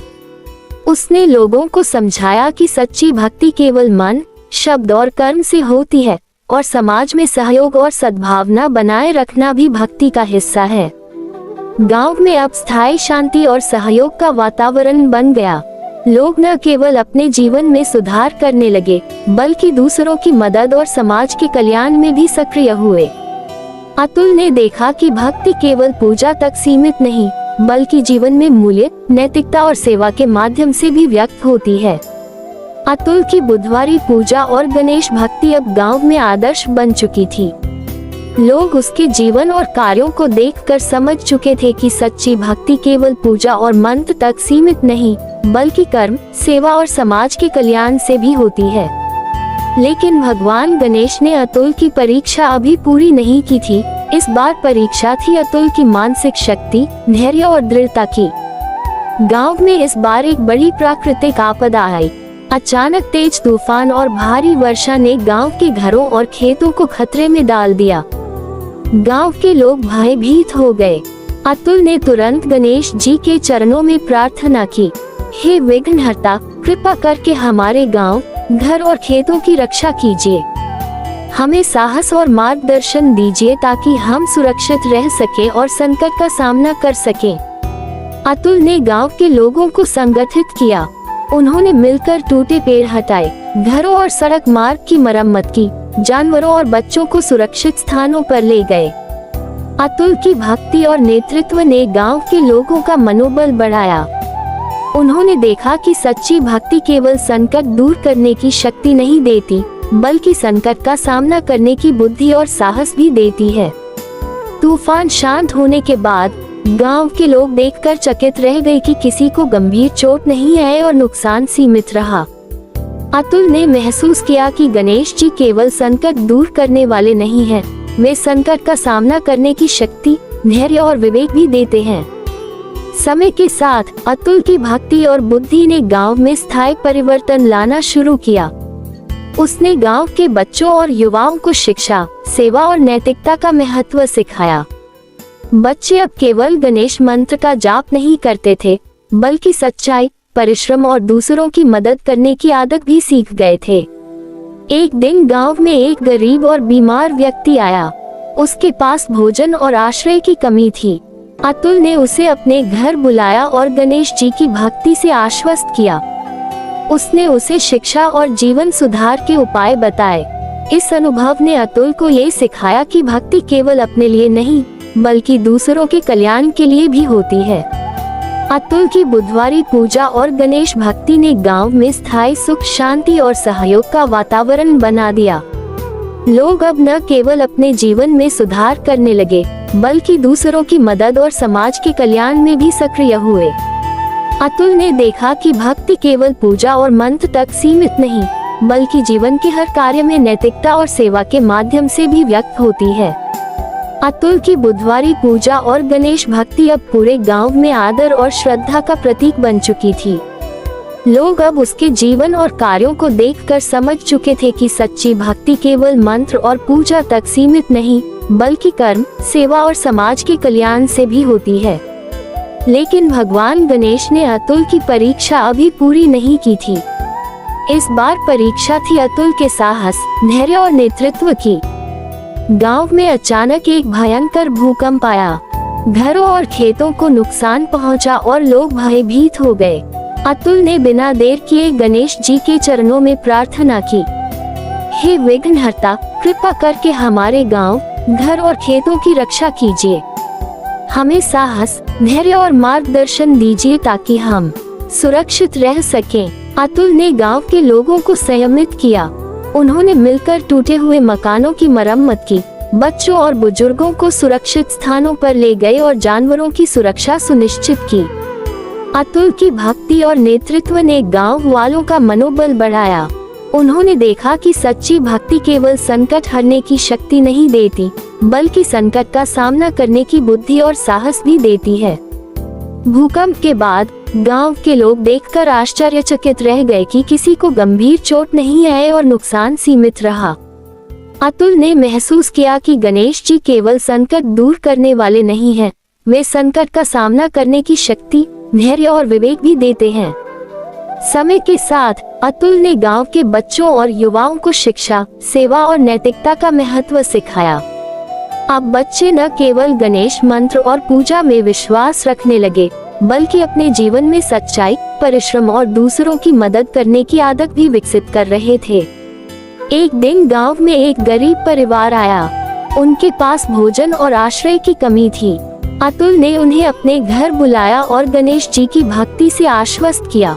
उसने लोगों को समझाया कि सच्ची भक्ति केवल मन, शब्द और कर्म से होती है और समाज में सहयोग और सद्भावना बनाए रखना भी भक्ति का हिस्सा है। गांव में अब स्थायी शांति और सहयोग का वातावरण बन गया। लोग न केवल अपने जीवन में सुधार करने लगे, बल्कि दूसरों की मदद और समाज के कल्याण में भी सक्रिय हुए। अतुल ने देखा कि भक्ति केवल पूजा तक सीमित नहीं, बल्कि जीवन में मूल्य, नैतिकता और सेवा के माध्यम से भी व्यक्त होती है। अतुल की बुधवारी पूजा और गणेश भक्ति अब गांव में आदर्श बन चुकी थी। लोग उसके जीवन और कार्यों को देखकर समझ चुके थे कि सच्ची भक्ति केवल पूजा और मंत्र तक सीमित नहीं, बल्कि कर्म, सेवा और समाज के कल्याण से भी होती है। लेकिन भगवान गणेश ने अतुल की परीक्षा अभी पूरी नहीं की थी। इस बार परीक्षा थी अतुल की मानसिक शक्ति, धैर्य और दृढ़ता की। गांव में इस बार एक बड़ी प्राकृतिक आपदा आई। अचानक तेज तूफान और भारी वर्षा ने गांव के घरों और खेतों को खतरे में डाल दिया। गांव के लोग भयभीत हो गए। अतुल ने तुरंत गणेश जी के चरणों में प्रार्थना की, हे विघ्नहर्ता, कृपा करके हमारे गांव, घर और खेतों की रक्षा कीजिए। हमें साहस और मार्गदर्शन दीजिए ताकि हम सुरक्षित रह सकें और संकट का सामना कर सकें। अतुल ने गांव के लोगों को संगठित किया। उन्होंने मिलकर टूटे पेड़ हटाए, घरों और सड़क मार्ग की मरम्मत की, जानवरों और बच्चों को सुरक्षित स्थानों पर ले गए। अतुल की भक्ति और नेतृत्व ने गांव के लोगों का मनोबल बढ़ाया। उन्होंने देखा कि सच्ची भक्ति केवल संकट दूर करने की शक्ति नहीं देती, बल्कि संकट का सामना करने की बुद्धि और साहस भी देती है। तूफान शांत होने के बाद गांव के लोग देखकर चकित रह गए कि किसी को गंभीर चोट नहीं आई और नुकसान सीमित रहा। अतुल ने महसूस किया कि गणेश जी केवल संकट दूर करने वाले नहीं हैं, वे संकट का सामना करने की शक्ति, धैर्य और विवेक भी देते हैं। समय के साथ अतुल की भक्ति और बुद्धि ने गांव में स्थायी परिवर्तन लाना शुरू किया। उसने गांव के बच्चों और युवाओं को शिक्षा, सेवा और नैतिकता का महत्व सिखाया। बच्चे अब केवल गणेश मंत्र का जाप नहीं करते थे, बल्कि सच्चाई, परिश्रम और दूसरों की मदद करने की आदत भी सीख गए थे। एक दिन गांव में एक गरीब और बीमार व्यक्ति आया। उसके पास भोजन और आश्रय की कमी थी। अतुल ने उसे अपने घर बुलाया और गणेश जी की भक्ति से आश्वस्त किया। उसने उसे शिक्षा और जीवन सुधार के उपाय बताए। इस अनुभव ने अतुल को ये सिखाया कि भक्ति केवल अपने लिए नहीं, बल्कि दूसरों के कल्याण के लिए भी होती है। अतुल की बुधवारी पूजा और गणेश भक्ति ने गांव में स्थायी सुख, शांति और सहयोग का वातावरण बना दिया। लोग अब न केवल अपने जीवन में सुधार करने लगे, बल्कि दूसरों की मदद और समाज के कल्याण में भी सक्रिय हुए। अतुल ने देखा कि भक्ति केवल पूजा और मंत्र तक सीमित नहीं, बल्कि जीवन के हर कार्य में नैतिकता और सेवा के माध्यम से भी व्यक्त होती है। अतुल की बुधवारी पूजा और गणेश भक्ति अब पूरे गांव में आदर और श्रद्धा का प्रतीक बन चुकी थी। लोग अब उसके जीवन और कार्यों को देखकर समझ चुके थे कि सच्ची भक्ति केवल मंत्र और पूजा तक सीमित नहीं, बल्कि कर्म, सेवा और समाज के कल्याण से भी होती है। लेकिन भगवान गणेश ने अतुल की परीक्षा अभी पूरी नहीं की थी। इस बार परीक्षा थी अतुल के साहस, धैर्य और नेतृत्व की। गांव में अचानक एक भयंकर भूकंप आया। घरों और खेतों को नुकसान पहुंचा और लोग भयभीत हो गए। अतुल ने बिना देर किए गणेश जी के चरणों में प्रार्थना की। हे विघ्नहर्ता, कृपा करके हमारे गांव, घर और खेतों की रक्षा कीजिए। हमें साहस, धैर्य और मार्गदर्शन दीजिए ताकि हम सुरक्षित रह सकें। अतुल ने गांव के लोगों को संयमित किया। उन्होंने मिलकर टूटे हुए मकानों की मरम्मत की, बच्चों और बुजुर्गों को सुरक्षित स्थानों पर ले गए और जानवरों की सुरक्षा सुनिश्चित की। अतुल की भक्ति और नेतृत्व ने गांव वालों का मनोबल बढ़ाया। उन्होंने देखा कि सच्ची भक्ति केवल संकट हरने की शक्ति नहीं देती, बल्कि संकट का सामना करने की बुद्धि और साहस भी देती है। भूकंप के बाद गांव के लोग देखकर आश्चर्यचकित रह गए कि किसी को गंभीर चोट नहीं आई और नुकसान सीमित रहा। अतुल ने महसूस किया कि गणेश जी केवल संकट दूर करने वाले नहीं हैं, वे संकट का सामना करने की शक्ति, धैर्य और विवेक भी देते हैं। समय के साथ अतुल ने गांव के बच्चों और युवाओं को शिक्षा, सेवा और नैतिकता का महत्व सिखाया। अब बच्चे न केवल गणेश मंत्र और पूजा में विश्वास रखने लगे, बल्कि अपने जीवन में सच्चाई, परिश्रम और दूसरों की मदद करने की आदत भी विकसित कर रहे थे। एक दिन गांव में एक गरीब परिवार आया। उनके पास भोजन और आश्रय की कमी थी। अतुल ने उन्हें अपने घर बुलाया और गणेश जी की भक्ति से आश्वस्त किया।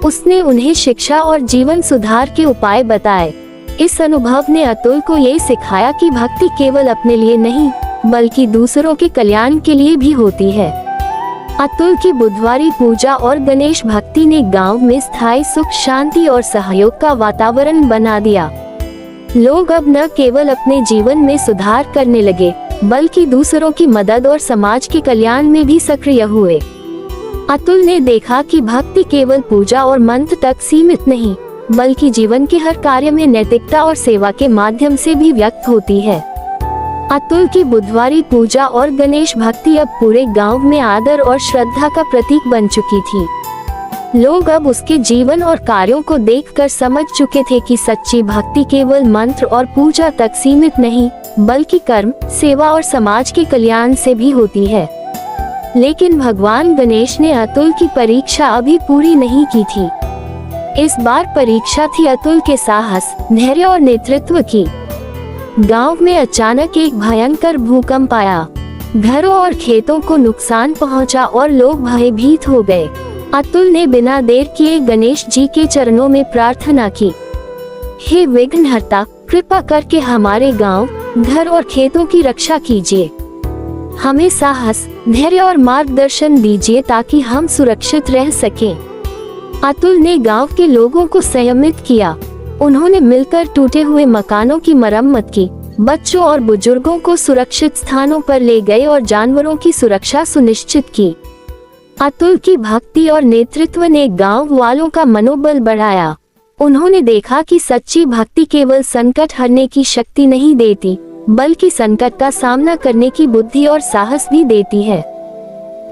उसने उन्हें शिक्षा और जीवन सुधार के उपाय बताए। इस अनुभव ने अतुल को ये सिखाया कि भक्ति केवल अपने लिए नहीं, बल्कि दूसरों के कल्याण के लिए भी होती है। अतुल की बुधवारी पूजा और गणेश भक्ति ने गांव में स्थायी सुख, शांति और सहयोग का वातावरण बना दिया। लोग अब न केवल अपने जीवन में सुधार करने लगे, बल्कि दूसरों की मदद और समाज के कल्याण में भी सक्रिय हुए। अतुल ने देखा कि भक्ति केवल पूजा और मंत्र तक सीमित नहीं, बल्कि जीवन के हर कार्य में नैतिकता और सेवा के माध्यम से भी व्यक्त होती है। अतुल की बुधवारी पूजा और गणेश भक्ति अब पूरे गांव में आदर और श्रद्धा का प्रतीक बन चुकी थी। लोग अब उसके जीवन और कार्यों को देखकर समझ चुके थे कि सच्ची भक्ति केवल मंत्र और पूजा तक सीमित नहीं, बल्कि कर्म, सेवा और समाज के कल्याण से भी होती है। लेकिन भगवान गणेश ने अतुल की परीक्षा अभी पूरी नहीं की थी। इस बार परीक्षा थी अतुल के साहस, धैर्य और नेतृत्व की। गांव में अचानक एक भयंकर भूकंप आया। घरों और खेतों को नुकसान पहुंचा और लोग भयभीत हो गए। अतुल ने बिना देर किए गणेश जी के चरणों में प्रार्थना की, हे विघ्नहर्ता, कृपा करके हमारे गांव, घर और खेतों की रक्षा कीजिए। हमें साहस, धैर्य और मार्गदर्शन दीजिए ताकि हम सुरक्षित रह सकें। अतुल ने गांव के लोगों को संयमित किया। उन्होंने मिलकर टूटे हुए मकानों की मरम्मत की, बच्चों और बुजुर्गों को सुरक्षित स्थानों पर ले गए और जानवरों की सुरक्षा सुनिश्चित की। अतुल की भक्ति और नेतृत्व ने गांव वालों का मनोबल बढ़ाया। उन्होंने देखा कि सच्ची भक्ति केवल संकट हरने की शक्ति नहीं देती, बल्कि संकट का सामना करने की बुद्धि और साहस भी देती है।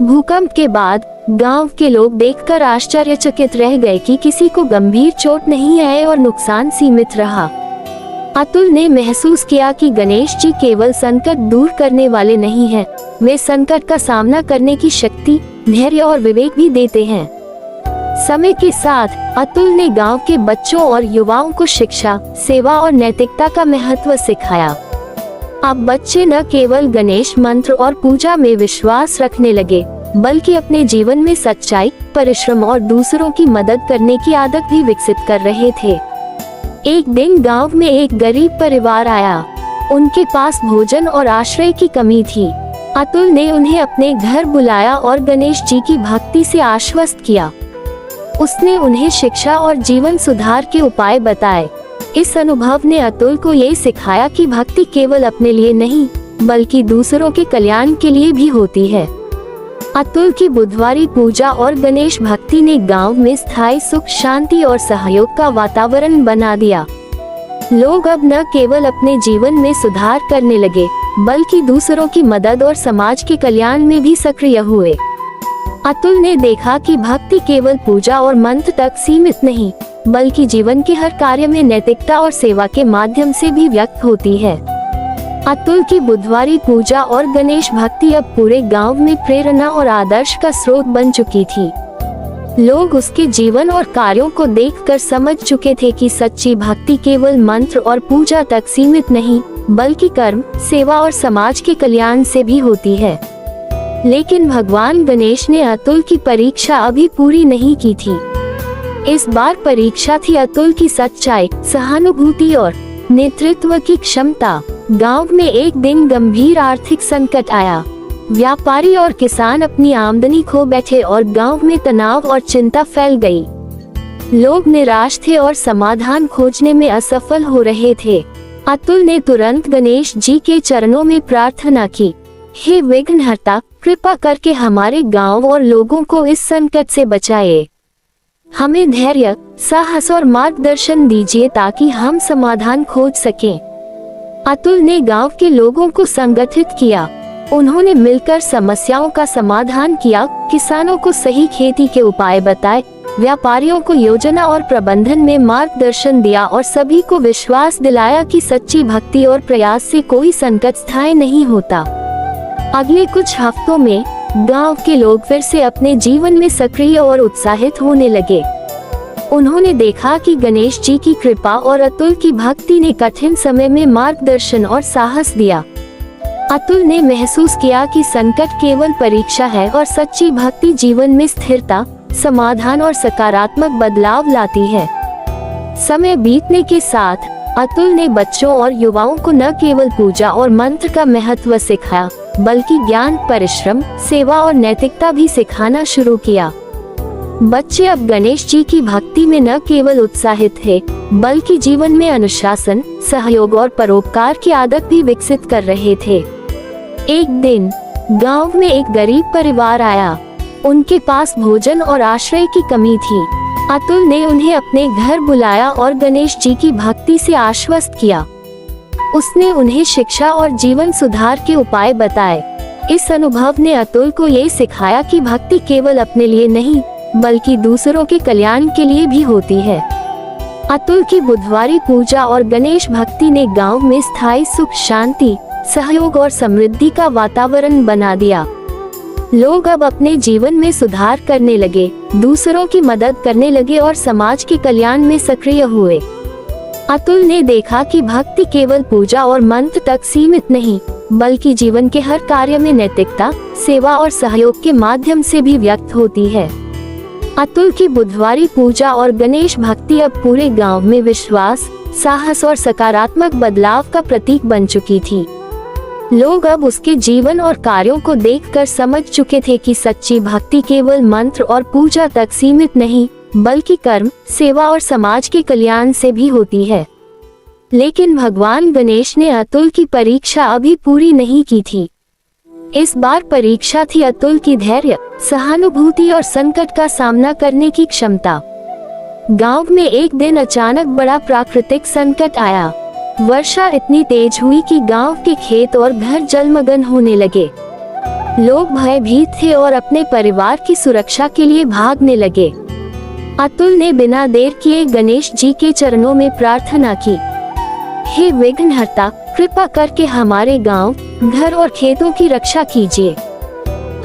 भूकंप के बाद गांव के लोग देखकर आश्चर्यचकित रह गए कि किसी को गंभीर चोट नहीं आई और नुकसान सीमित रहा। अतुल ने महसूस किया कि गणेश जी केवल संकट दूर करने वाले नहीं हैं, वे संकट का सामना करने की शक्ति, धैर्य और विवेक भी देते हैं। समय के साथ अतुल ने गांव के बच्चों और युवाओं को शिक्षा, सेवा और नैतिकता का महत्व सिखाया। अब बच्चे न केवल गणेश मंत्र और पूजा में विश्वास रखने लगे, बल्कि अपने जीवन में सच्चाई, परिश्रम और दूसरों की मदद करने की आदत भी विकसित कर रहे थे। एक दिन गांव में एक गरीब परिवार आया। उनके पास भोजन और आश्रय की कमी थी। अतुल ने उन्हें अपने घर बुलाया और गणेश जी की भक्ति से आश्वस्त किया। उसने उन्हें शिक्षा और जीवन सुधार के उपाय बताए। इस अनुभव ने अतुल को ये सिखाया कि भक्ति केवल अपने लिए नहीं, बल्कि दूसरों के कल्याण के लिए भी होती है। अतुल की बुधवारी पूजा और गणेश भक्ति ने गांव में स्थायी सुख, शांति और सहयोग का वातावरण बना दिया। लोग अब न केवल अपने जीवन में सुधार करने लगे, बल्कि दूसरों की मदद और समाज के कल्याण में भी सक्रिय हुए। अतुल ने देखा कि भक्ति केवल पूजा और मंत्र तक सीमित नहीं, बल्कि जीवन के हर कार्य में नैतिकता और सेवा के माध्यम से भी व्यक्त होती है। अतुल की बुधवारी पूजा और गणेश भक्ति अब पूरे गांव में प्रेरणा और आदर्श का स्रोत बन चुकी थी। लोग उसके जीवन और कार्यों को देखकर समझ चुके थे कि सच्ची भक्ति केवल मंत्र और पूजा तक सीमित नहीं, बल्कि कर्म, सेवा और समाज के कल्याण से भी होती है। लेकिन भगवान गणेश ने अतुल की परीक्षा अभी पूरी नहीं की थी। इस बार परीक्षा थी अतुल की सच्चाई, सहानुभूति और नेतृत्व की क्षमता। गांव में एक दिन गंभीर आर्थिक संकट आया। व्यापारी और किसान अपनी आमदनी खो बैठे और गांव में तनाव और चिंता फैल गई। लोग निराश थे और समाधान खोजने में असफल हो रहे थे। अतुल ने तुरंत गणेश जी के चरणों में प्रार्थना की, हे विघ्नहर्ता, कृपा करके हमारे गांव और लोगों को इस संकट से बचाए। हमें धैर्य, साहस और मार्गदर्शन दीजिए ताकि हम समाधान खोज सकें। अतुल ने गांव के लोगों को संगठित किया। उन्होंने मिलकर समस्याओं का समाधान किया, किसानों को सही खेती के उपाय बताए, व्यापारियों को योजना और प्रबंधन में मार्गदर्शन दिया और सभी को विश्वास दिलाया कि सच्ची भक्ति और प्रयास से कोई संकट स्थायी नहीं होता। अगले कुछ हफ्तों में गांव के लोग फिर से अपने जीवन में सक्रिय और उत्साहित होने लगे। उन्होंने देखा कि गणेश जी की कृपा और अतुल की भक्ति ने कठिन समय में मार्गदर्शन और साहस दिया। अतुल ने महसूस किया कि संकट केवल परीक्षा है और सच्ची भक्ति जीवन में स्थिरता, समाधान और सकारात्मक बदलाव लाती है। समय बीतने के साथ अतुल ने बच्चों और युवाओं को न केवल पूजा और मंत्र का महत्व सिखाया, बल्कि ज्ञान, परिश्रम, सेवा और नैतिकता भी सिखाना शुरू किया। बच्चे अब गणेश जी की भक्ति में न केवल उत्साहित थे, बल्कि जीवन में अनुशासन, सहयोग और परोपकार की आदत भी विकसित कर रहे थे। एक दिन गांव में एक गरीब परिवार आया। उनके पास भोजन और आश्रय की कमी थी। अतुल ने उन्हें अपने घर बुलाया और गणेश जी की भक्ति से आश्वस्त किया। उसने उन्हें शिक्षा और जीवन सुधार के उपाय बताए। इस अनुभव ने अतुल को ये सिखाया कि भक्ति केवल अपने लिए नहीं, बल्कि दूसरों के कल्याण के लिए भी होती है। अतुल की बुधवारी पूजा और गणेश भक्ति ने गांव में स्थायी सुख, शांति, सहयोग और समृद्धि का वातावरण बना दिया। लोग अब अपने जीवन में सुधार करने लगे, दूसरों की मदद करने लगे और समाज के कल्याण में सक्रिय हुए। अतुल ने देखा कि भक्ति केवल पूजा और मंत्र तक सीमित नहीं, बल्कि जीवन के हर कार्य में नैतिकता, सेवा और सहयोग के माध्यम से भी व्यक्त होती है। अतुल की बुधवारी पूजा और गणेश भक्ति अब पूरे गांव में विश्वास, साहस और सकारात्मक बदलाव का प्रतीक बन चुकी थी। लोग अब उसके जीवन और कार्यों को देखकर समझ चुके थे कि सच्ची भक्ति केवल मंत्र और पूजा तक सीमित नहीं, बल्कि कर्म, सेवा और समाज के कल्याण से भी होती है। लेकिन भगवान गणेश ने अतुल की परीक्षा अभी पूरी नहीं की थी। इस बार परीक्षा थी अतुल की धैर्य, सहानुभूति और संकट का सामना करने की क्षमता। गांव में एक दिन अचानक बड़ा प्राकृतिक संकट आया। वर्षा इतनी तेज हुई कि गांव के खेत और घर जलमग्न होने लगे। लोग भयभीत थे और अपने परिवार की सुरक्षा के लिए भागने लगे। अतुल ने बिना देर किए गणेश जी के चरणों में प्रार्थना की, हे विघ्नहर्ता, कृपा करके हमारे गांव, घर और खेतों की रक्षा कीजिए।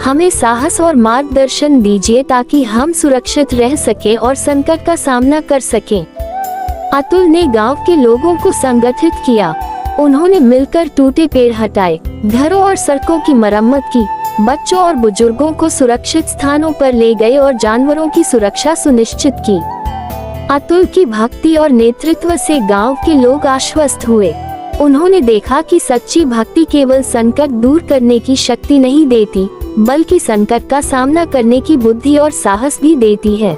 हमें साहस और मार्गदर्शन दीजिए ताकि हम सुरक्षित रह सकें और संकट का सामना कर सकें। अतुल ने गांव के लोगों को संगठित किया। उन्होंने मिलकर टूटे पेड़ हटाए, घरों और सड़कों की मरम्मत की, बच्चों और बुजुर्गों को सुरक्षित स्थानों पर ले गए और जानवरों की सुरक्षा सुनिश्चित की। अतुल की भक्ति और नेतृत्व से गांव के लोग आश्वस्त हुए। उन्होंने देखा कि सच्ची भक्ति केवल संकट दूर करने की शक्ति नहीं देती, बल्कि संकट का सामना करने की बुद्धि और साहस भी देती है।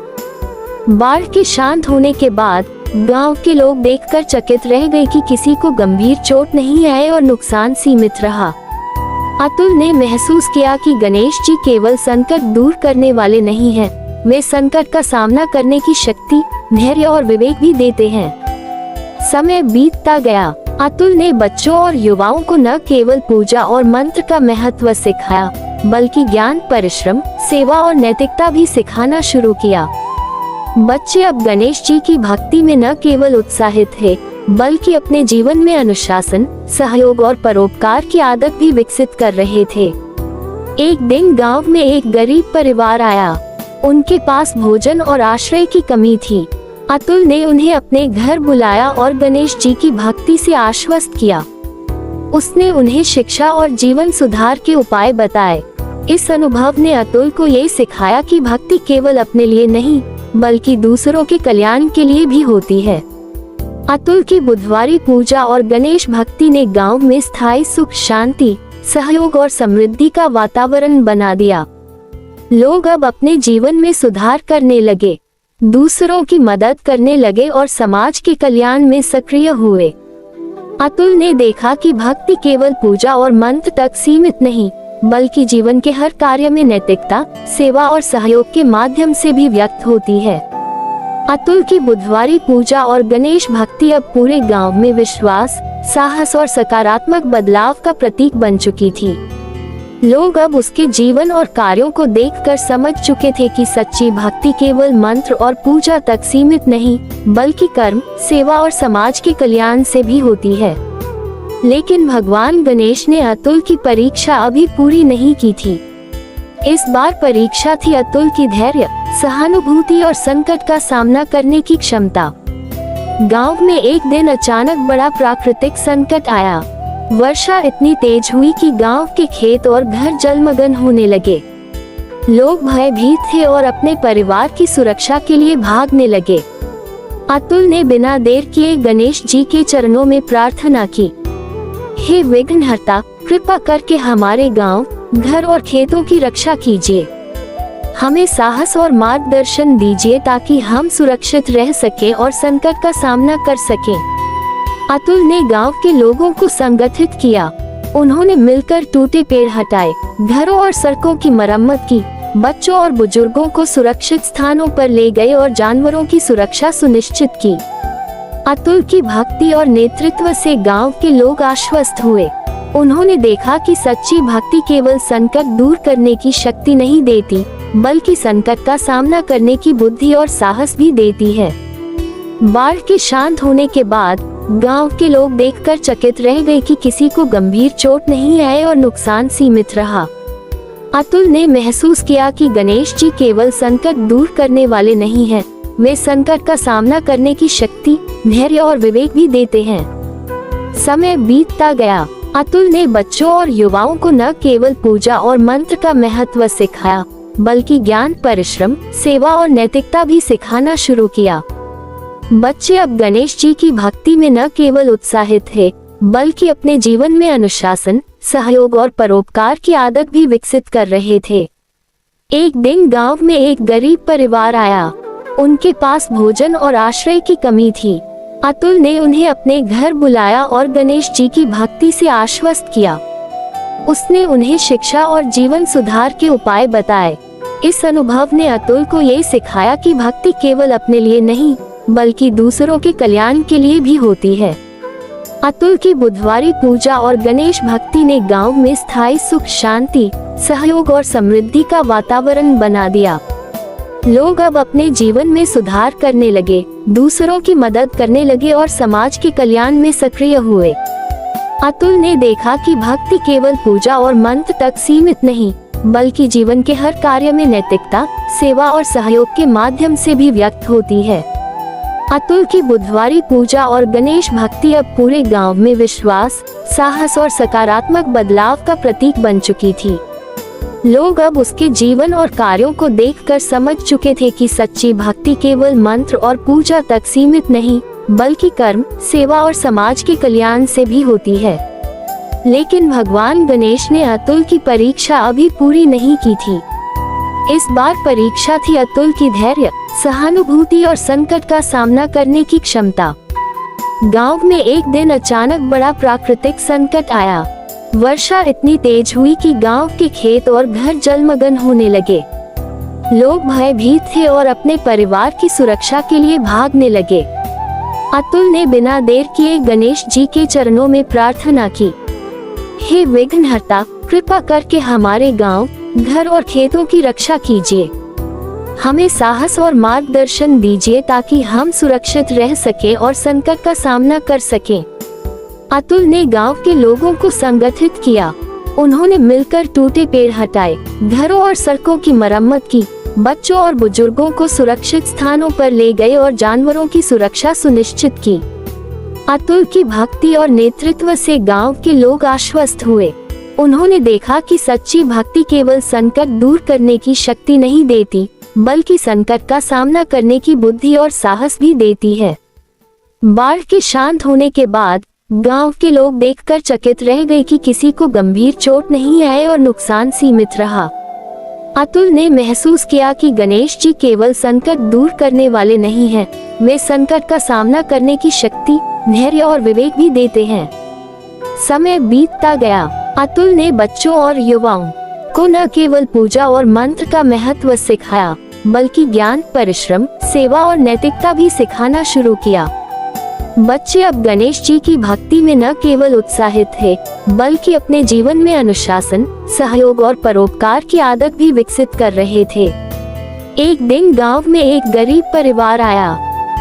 बाढ़ के शांत होने के बाद गांव के लोग देखकर चकित रह गए कि किसी को गंभीर चोट नहीं आई और नुकसान सीमित रहा। अतुल ने महसूस किया कि गणेश जी केवल संकट दूर करने वाले नहीं हैं, वे संकट का सामना करने की शक्ति, धैर्य और विवेक भी देते हैं। समय बीतता गया। अतुल ने बच्चों और युवाओं को न केवल पूजा और मंत्र का महत्व सिखाया, बल्कि ज्ञान, परिश्रम, सेवा और नैतिकता भी सिखाना शुरू किया। बच्चे अब गणेश जी की भक्ति में न केवल उत्साहित थे, बल्कि अपने जीवन में अनुशासन, सहयोग और परोपकार की आदत भी विकसित कर रहे थे। एक दिन गांव में एक गरीब परिवार आया। उनके पास भोजन और आश्रय की कमी थी। अतुल ने उन्हें अपने घर बुलाया और गणेश जी की भक्ति से आश्वस्त किया। उसने उन्हें शिक्षा और जीवन सुधार के उपाय बताए। इस अनुभव ने अतुल को ये सिखाया कि भक्ति केवल अपने लिए नहीं, बल्कि दूसरों के कल्याण के लिए भी होती है। अतुल की बुधवारी पूजा और गणेश भक्ति ने गांव में स्थायी सुख, शांति, सहयोग और समृद्धि का वातावरण बना दिया। लोग अब अपने जीवन में सुधार करने लगे, दूसरों की मदद करने लगे और समाज के कल्याण में सक्रिय हुए। अतुल ने देखा कि भक्ति केवल पूजा और मंत्र तक सीमित नहीं, बल्कि जीवन के हर कार्य में नैतिकता, सेवा और सहयोग के माध्यम से भी व्यक्त होती है। अतुल की बुधवारी पूजा और गणेश भक्ति अब पूरे गांव में विश्वास, साहस और सकारात्मक बदलाव का प्रतीक बन चुकी थी। लोग अब उसके जीवन और कार्यों को देखकर समझ चुके थे कि सच्ची भक्ति केवल मंत्र और पूजा तक सीमित नहीं, बल्कि कर्म, सेवा और समाज के कल्याण से भी होती है। लेकिन भगवान गणेश ने अतुल की परीक्षा अभी पूरी नहीं की थी। इस बार परीक्षा थी अतुल की धैर्य, सहानुभूति और संकट का सामना करने की क्षमता। गांव में एक दिन अचानक बड़ा प्राकृतिक संकट आया। वर्षा इतनी तेज हुई कि गांव के खेत और घर जलमग्न होने लगे। लोग भयभीत थे और अपने परिवार की सुरक्षा के लिए भागने लगे। अतुल ने बिना देर किए गणेश जी के चरणों में प्रार्थना की, हे विघ्नहर्ता, कृपा करके हमारे गांव, घर और खेतों की रक्षा कीजिए। हमें साहस और मार्गदर्शन दीजिए ताकि हम सुरक्षित रह सकें और संकट का सामना कर सकें। अतुल ने गांव के लोगों को संगठित किया। उन्होंने मिलकर टूटे पेड़ हटाए, घरों और सड़कों की मरम्मत की, बच्चों और बुजुर्गों को सुरक्षित स्थानों पर ले गए और जानवरों की सुरक्षा सुनिश्चित की। अतुल की भक्ति और नेतृत्व से गांव के लोग आश्वस्त हुए। उन्होंने देखा कि सच्ची भक्ति केवल संकट दूर करने की शक्ति नहीं देती, बल्कि संकट का सामना करने की बुद्धि और साहस भी देती है। बाढ़ के शांत होने के बाद गांव के लोग देखकर चकित रह गए कि किसी को गंभीर चोट नहीं आई और नुकसान सीमित रहा। अतुल ने महसूस किया कि गणेश जी केवल संकट दूर करने वाले नहीं हैं, वे संकट का सामना करने की शक्ति, धैर्य और विवेक भी देते हैं। समय बीतता गया। अतुल ने बच्चों और युवाओं को न केवल पूजा और मंत्र का महत्व सिखाया, बल्कि ज्ञान, परिश्रम, सेवा और नैतिकता भी सिखाना शुरू किया। बच्चे अब गणेश जी की भक्ति में न केवल उत्साहित थे, बल्कि अपने जीवन में अनुशासन, सहयोग और परोपकार की आदत भी विकसित कर रहे थे। एक दिन गांव में एक गरीब परिवार आया। उनके पास भोजन और आश्रय की कमी थी। अतुल ने उन्हें अपने घर बुलाया और गणेश जी की भक्ति से आश्वस्त किया। उसने उन्हें शिक्षा और जीवन सुधार के उपाय बताए। इस अनुभव ने अतुल को ये सिखाया कि भक्ति केवल अपने लिए नहीं, बल्कि दूसरों के कल्याण के लिए भी होती है। अतुल की बुधवारी पूजा और गणेश भक्ति ने गांव में स्थायी सुख, शांति, सहयोग और समृद्धि का वातावरण बना दिया। लोग अब अपने जीवन में सुधार करने लगे, दूसरों की मदद करने लगे और समाज के कल्याण में सक्रिय हुए। अतुल ने देखा कि भक्ति केवल पूजा और मंत्र तक सीमित नहीं, बल्कि जीवन के हर कार्य में नैतिकता, सेवा और सहयोग के माध्यम से भी व्यक्त होती है। अतुल की बुधवारी पूजा और गणेश भक्ति अब पूरे गांव में विश्वास, साहस और सकारात्मक बदलाव का प्रतीक बन चुकी थी। लोग अब उसके जीवन और कार्यों को देखकर समझ चुके थे कि सच्ची भक्ति केवल मंत्र और पूजा तक सीमित नहीं, बल्कि कर्म, सेवा और समाज के कल्याण से भी होती है। लेकिन भगवान गणेश ने अतुल की परीक्षा अभी पूरी नहीं की थी। इस बार परीक्षा थी अतुल की धैर्य, सहानुभूति और संकट का सामना करने की क्षमता। गांव में एक दिन अचानक बड़ा प्राकृतिक संकट आया। वर्षा इतनी तेज हुई कि गांव के खेत और घर जलमग्न होने लगे। लोग भयभीत थे और अपने परिवार की सुरक्षा के लिए भागने लगे। अतुल ने बिना देर किए गणेश जी के चरणों में प्रार्थना की, हे विघ्नहर्ता, कृपा करके हमारे गांव, घर और खेतों की रक्षा कीजिए। हमें साहस और मार्गदर्शन दीजिए ताकि हम सुरक्षित रह सकें और संकट का सामना कर सकें। अतुल ने गांव के लोगों को संगठित किया। उन्होंने मिलकर टूटे पेड़ हटाए, घरों और सड़कों की मरम्मत की, बच्चों और बुजुर्गों को सुरक्षित स्थानों पर ले गए और जानवरों की सुरक्षा सुनिश्चित की। अतुल की भक्ति और नेतृत्व से गांव के लोग आश्वस्त हुए। उन्होंने देखा कि सच्ची भक्ति केवल संकट दूर करने की शक्ति नहीं देती, बल्कि संकट का सामना करने की बुद्धि और साहस भी देती है। बाढ़ के शांत होने के बाद गांव के लोग देखकर चकित रह गए कि किसी को गंभीर चोट नहीं आई और नुकसान सीमित रहा। अतुल ने महसूस किया कि गणेश जी केवल संकट दूर करने वाले नहीं हैं, वे संकट का सामना करने की शक्ति, धैर्य और विवेक भी देते हैं। समय बीतता गया। अतुल ने बच्चों और युवाओं को न केवल पूजा और मंत्र का महत्व सिखाया, बल्कि ज्ञान, परिश्रम, सेवा और नैतिकता भी सिखाना शुरू किया। बच्चे अब गणेश जी की भक्ति में न केवल उत्साहित थे, बल्कि अपने जीवन में अनुशासन, सहयोग और परोपकार की आदत भी विकसित कर रहे थे। एक दिन गांव में एक गरीब परिवार आया।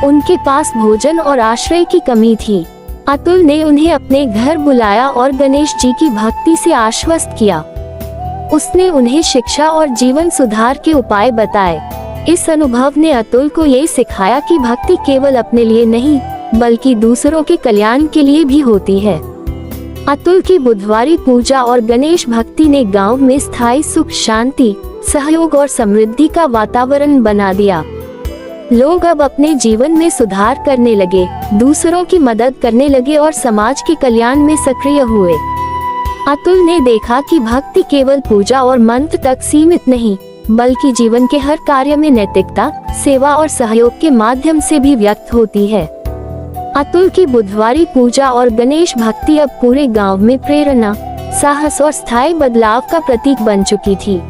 उनके पास भोजन और आश्रय की कमी थी। अतुल ने उन्हें अपने घर बुलाया और गणेश जी की भक्ति से आश्वस्त किया। उसने उन्हें शिक्षा और जीवन सुधार के उपाय बताए। इस अनुभव ने अतुल को ये सिखाया कि भक्ति केवल अपने लिए नहीं, बल्कि दूसरों के कल्याण के लिए भी होती है। अतुल की बुधवारी पूजा और गणेश भक्ति ने गांव में स्थायी सुख, शांति, सहयोग और समृद्धि का वातावरण बना दिया। लोग अब अपने जीवन में सुधार करने लगे, दूसरों की मदद करने लगे और समाज के कल्याण में सक्रिय हुए। अतुल ने देखा कि भक्ति केवल पूजा और मंत्र तक सीमित नहीं, बल्कि जीवन के हर कार्य में नैतिकता, सेवा और सहयोग के माध्यम से भी व्यक्त होती है। अतुल की बुधवारी पूजा और गणेश भक्ति अब पूरे गांव में प्रेरणा, साहस और स्थायी बदलाव का प्रतीक बन चुकी थी।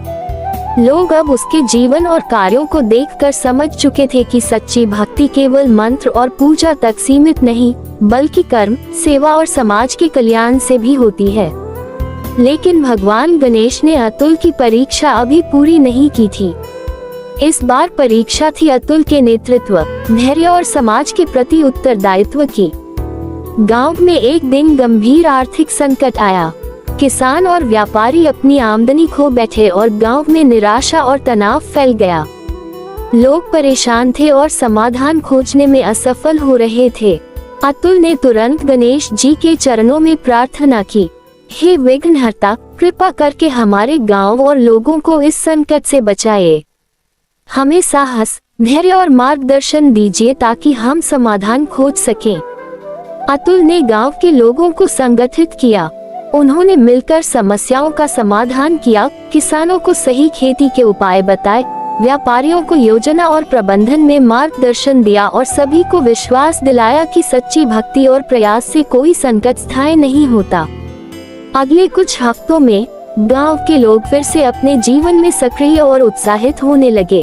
लोग अब उसके जीवन और कार्यों को देखकर समझ चुके थे कि सच्ची भक्ति केवल मंत्र और पूजा तक सीमित नहीं, बल्कि कर्म, सेवा और समाज के कल्याण से भी होती है। लेकिन भगवान गणेश ने अतुल की परीक्षा अभी पूरी नहीं की थी। इस बार परीक्षा थी अतुल के नेतृत्व, धैर्य और समाज के प्रति उत्तरदायित्व की। गांव में एक दिन गंभीर आर्थिक संकट आया। किसान और व्यापारी अपनी आमदनी खो बैठे और गांव में निराशा और तनाव फैल गया। लोग परेशान थे और समाधान खोजने में असफल हो रहे थे। अतुल ने तुरंत गणेश जी के चरणों में प्रार्थना की, हे विघ्नहर्ता, कृपा करके हमारे गांव और लोगों को इस संकट से बचाए। हमें साहस, धैर्य और मार्गदर्शन दीजिए ताकि हम समाधान खोज सकें। अतुल ने गांव के लोगों को संगठित किया। उन्होंने मिलकर समस्याओं का समाधान किया, किसानों को सही खेती के उपाय बताए, व्यापारियों को योजना और प्रबंधन में मार्गदर्शन दिया और सभी को विश्वास दिलाया कि सच्ची भक्ति और प्रयास से कोई संकट स्थायी नहीं होता। अगले कुछ हफ्तों में गांव के लोग फिर से अपने जीवन में सक्रिय और उत्साहित होने लगे।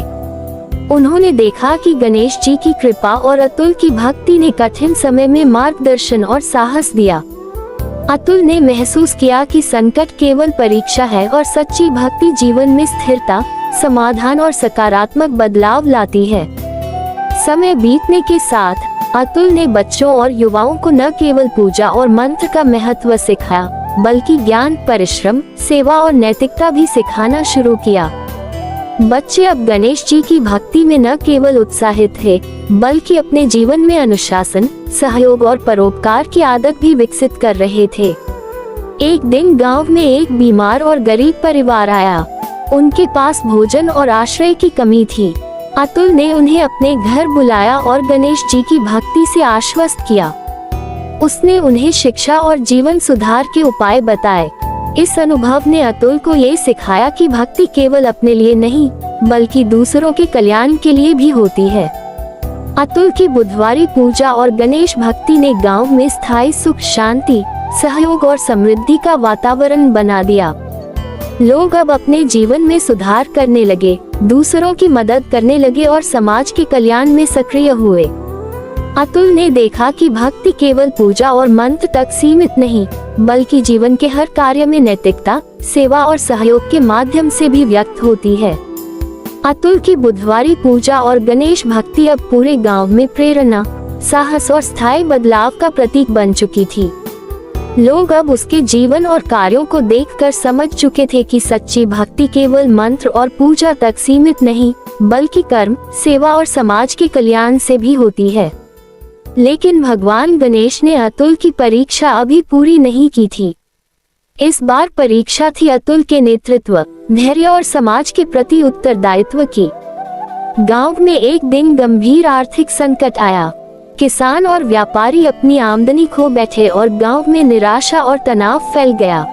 उन्होंने देखा कि गणेश जी की कृपा और अतुल की भक्ति ने कठिन समय में मार्गदर्शन और साहस दिया। अतुल ने महसूस किया कि संकट केवल परीक्षा है और सच्ची भक्ति जीवन में स्थिरता, समाधान और सकारात्मक बदलाव लाती है। समय बीतने के साथ अतुल ने बच्चों और युवाओं को न केवल पूजा और मंत्र का महत्व सिखाया, बल्कि ज्ञान, परिश्रम, सेवा और नैतिकता भी सिखाना शुरू किया। बच्चे अब गणेश जी की भक्ति में न केवल उत्साहित थे, बल्कि अपने जीवन में अनुशासन, सहयोग और परोपकार की आदत भी विकसित कर रहे थे। एक दिन गांव में एक बीमार और गरीब परिवार आया। उनके पास भोजन और आश्रय की कमी थी। अतुल ने उन्हें अपने घर बुलाया और गणेश जी की भक्ति से आश्वस्त किया। उसने उन्हें शिक्षा और जीवन सुधार के उपाय बताए। इस अनुभव ने अतुल को ये सिखाया कि भक्ति केवल अपने लिए नहीं, बल्कि दूसरों के कल्याण के लिए भी होती है। अतुल की बुधवारी पूजा और गणेश भक्ति ने गांव में स्थायी सुख, शांति, सहयोग और समृद्धि का वातावरण बना दिया। लोग अब अपने जीवन में सुधार करने लगे, दूसरों की मदद करने लगे और समाज के कल्याण में सक्रिय हुए। अतुल ने देखा कि भक्ति केवल पूजा और मंत्र तक सीमित नहीं, बल्कि जीवन के हर कार्य में नैतिकता, सेवा और सहयोग के माध्यम से भी व्यक्त होती है। अतुल की बुधवारी पूजा और गणेश भक्ति अब पूरे गांव में प्रेरणा, साहस और स्थायी बदलाव का प्रतीक बन चुकी थी। लोग अब उसके जीवन और कार्यों को देखकर समझ चुके थे कि सच्ची भक्ति केवल मंत्र और पूजा तक सीमित नहीं, बल्कि कर्म, सेवा और समाज के कल्याण से भी होती है। लेकिन भगवान गणेश ने अतुल की परीक्षा अभी पूरी नहीं की थी। इस बार परीक्षा थी अतुल के नेतृत्व, धैर्य और समाज के प्रति उत्तरदायित्व की। गांव में एक दिन गंभीर आर्थिक संकट आया। किसान और व्यापारी अपनी आमदनी खो बैठे और गांव में निराशा और तनाव फैल गया।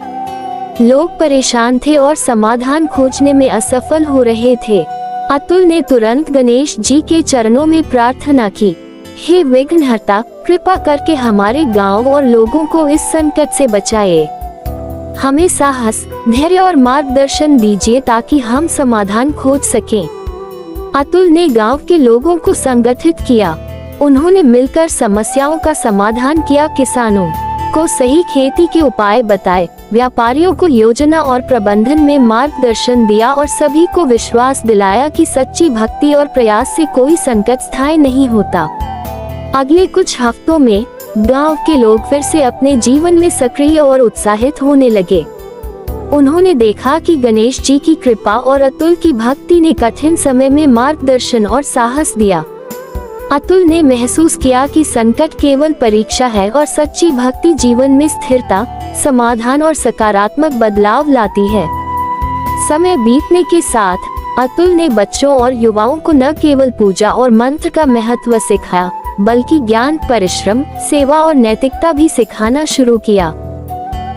लोग परेशान थे और समाधान खोजने में असफल हो रहे थे। अतुल ने तुरंत गणेश जी के चरणों में प्रार्थना की, हे विघ्नहर्ता, कृपा करके हमारे गांव और लोगों को इस संकट से बचाए। हमें साहस, धैर्य और मार्गदर्शन दीजिए ताकि हम समाधान खोज सकें। अतुल ने गांव के लोगों को संगठित किया। उन्होंने मिलकर समस्याओं का समाधान किया, किसानों को सही खेती के उपाय बताए, व्यापारियों को योजना और प्रबंधन में मार्गदर्शन दिया और सभी को विश्वास दिलाया कि सच्ची भक्ति और प्रयास से कोई संकट स्थायी नहीं होता। अगले कुछ हफ्तों में गांव के लोग फिर से अपने जीवन में सक्रिय और उत्साहित होने लगे। उन्होंने देखा कि गणेश जी की कृपा और अतुल की भक्ति ने कठिन समय में मार्गदर्शन और साहस दिया। अतुल ने महसूस किया कि संकट केवल परीक्षा है और सच्ची भक्ति जीवन में स्थिरता, समाधान और सकारात्मक बदलाव लाती है। समय बीतने के साथ अतुल ने बच्चों और युवाओं को न केवल पूजा और मंत्र का महत्व सिखाया, बल्कि ज्ञान, परिश्रम, सेवा और नैतिकता भी सिखाना शुरू किया।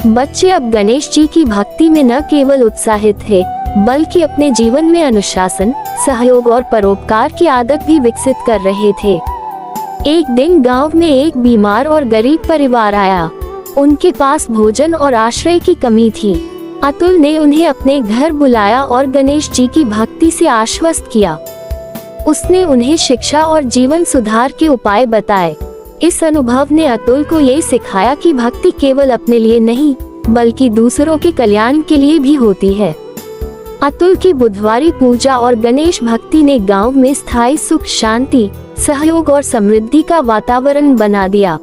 बच्चे अब गणेश जी की भक्ति में न केवल उत्साहित थे, बल्कि अपने जीवन में अनुशासन, सहयोग और परोपकार की आदत भी विकसित कर रहे थे। एक दिन गांव में एक बीमार और गरीब परिवार आया। उनके पास भोजन और आश्रय की कमी थी। अतुल ने उन्हें अपने घर बुलाया और गणेश जी की भक्ति से आश्वस्त किया। उसने उन्हें शिक्षा और जीवन सुधार के उपाय बताए। इस अनुभव ने अतुल को ये सिखाया कि भक्ति केवल अपने लिए नहीं, बल्कि दूसरों के कल्याण के लिए भी होती है। अतुल की बुधवारी पूजा और गणेश भक्ति ने गांव में स्थायी सुख, शांति, सहयोग और समृद्धि का वातावरण बना दिया।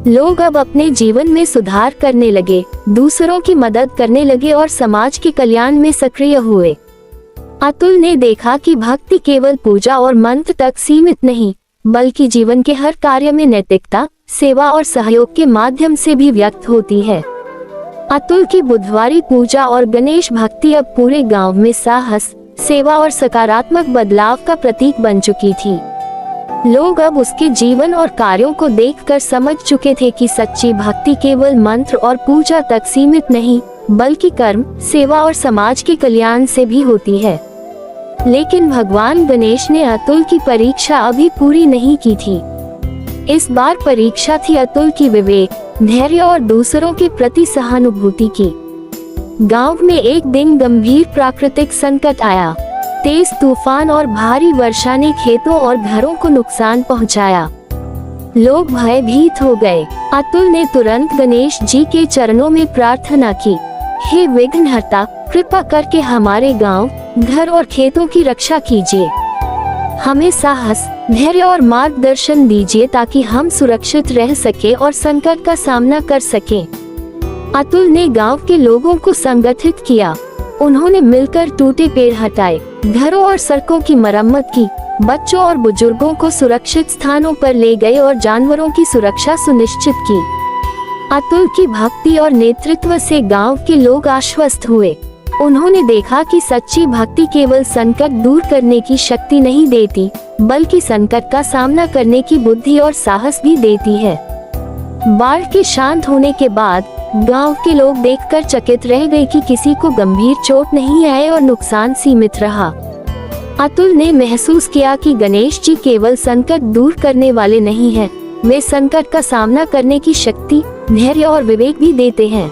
लोग अब अपने जीवन में सुधार करने लगे, दूसरों की मदद करने लगे और समाज के कल्याण में सक्रिय हुए। अतुल ने देखा कि भक्ति केवल पूजा और मंत्र तक सीमित नहीं, बल्कि जीवन के हर कार्य में नैतिकता, सेवा और सहयोग के माध्यम से भी व्यक्त होती है। अतुल की बुधवारी पूजा और गणेश भक्ति अब पूरे गांव में साहस, सेवा और सकारात्मक बदलाव का प्रतीक बन चुकी थी। लोग अब उसके जीवन और कार्यों को देखकर समझ चुके थे कि सच्ची भक्ति केवल मंत्र और पूजा तक सीमित नहीं, बल्कि कर्म, सेवा और समाज के कल्याण से भी होती है। लेकिन भगवान गणेश ने अतुल की परीक्षा अभी पूरी नहीं की थी। इस बार परीक्षा थी अतुल की विवेक, धैर्य और दूसरों के प्रति सहानुभूति की। गांव में एक दिन गंभीर प्राकृतिक संकट आया। तेज तूफान और भारी वर्षा ने खेतों और घरों को नुकसान पहुंचाया। लोग भयभीत हो गए। अतुल ने तुरंत गणेश जी के चरणों में प्रार्थना की, हे विघ्नहर्ता, कृपा करके हमारे गांव, घर और खेतों की रक्षा कीजिए। हमें साहस, धैर्य और मार्गदर्शन दीजिए ताकि हम सुरक्षित रह सके और संकट का सामना कर सकें। अतुल ने गांव के लोगों को संगठित किया। उन्होंने मिलकर टूटे पेड़ हटाए, घरों और सड़कों की मरम्मत की, बच्चों और बुजुर्गों को सुरक्षित स्थानों पर ले गए और जानवरों की सुरक्षा सुनिश्चित की। अतुल की भक्ति और नेतृत्व से गांव के लोग आश्वस्त हुए। उन्होंने देखा कि सच्ची भक्ति केवल संकट दूर करने की शक्ति नहीं देती, बल्कि संकट का सामना करने की बुद्धि और साहस भी देती है। बाढ़ के शांत होने के बाद गांव के लोग देखकर चकित रह गए कि किसी को गंभीर चोट नहीं आई और नुकसान सीमित रहा। अतुल ने महसूस किया कि गणेश जी केवल संकट दूर करने वाले नहीं हैं, वे संकट का सामना करने की शक्ति, धैर्य और विवेक भी देते हैं।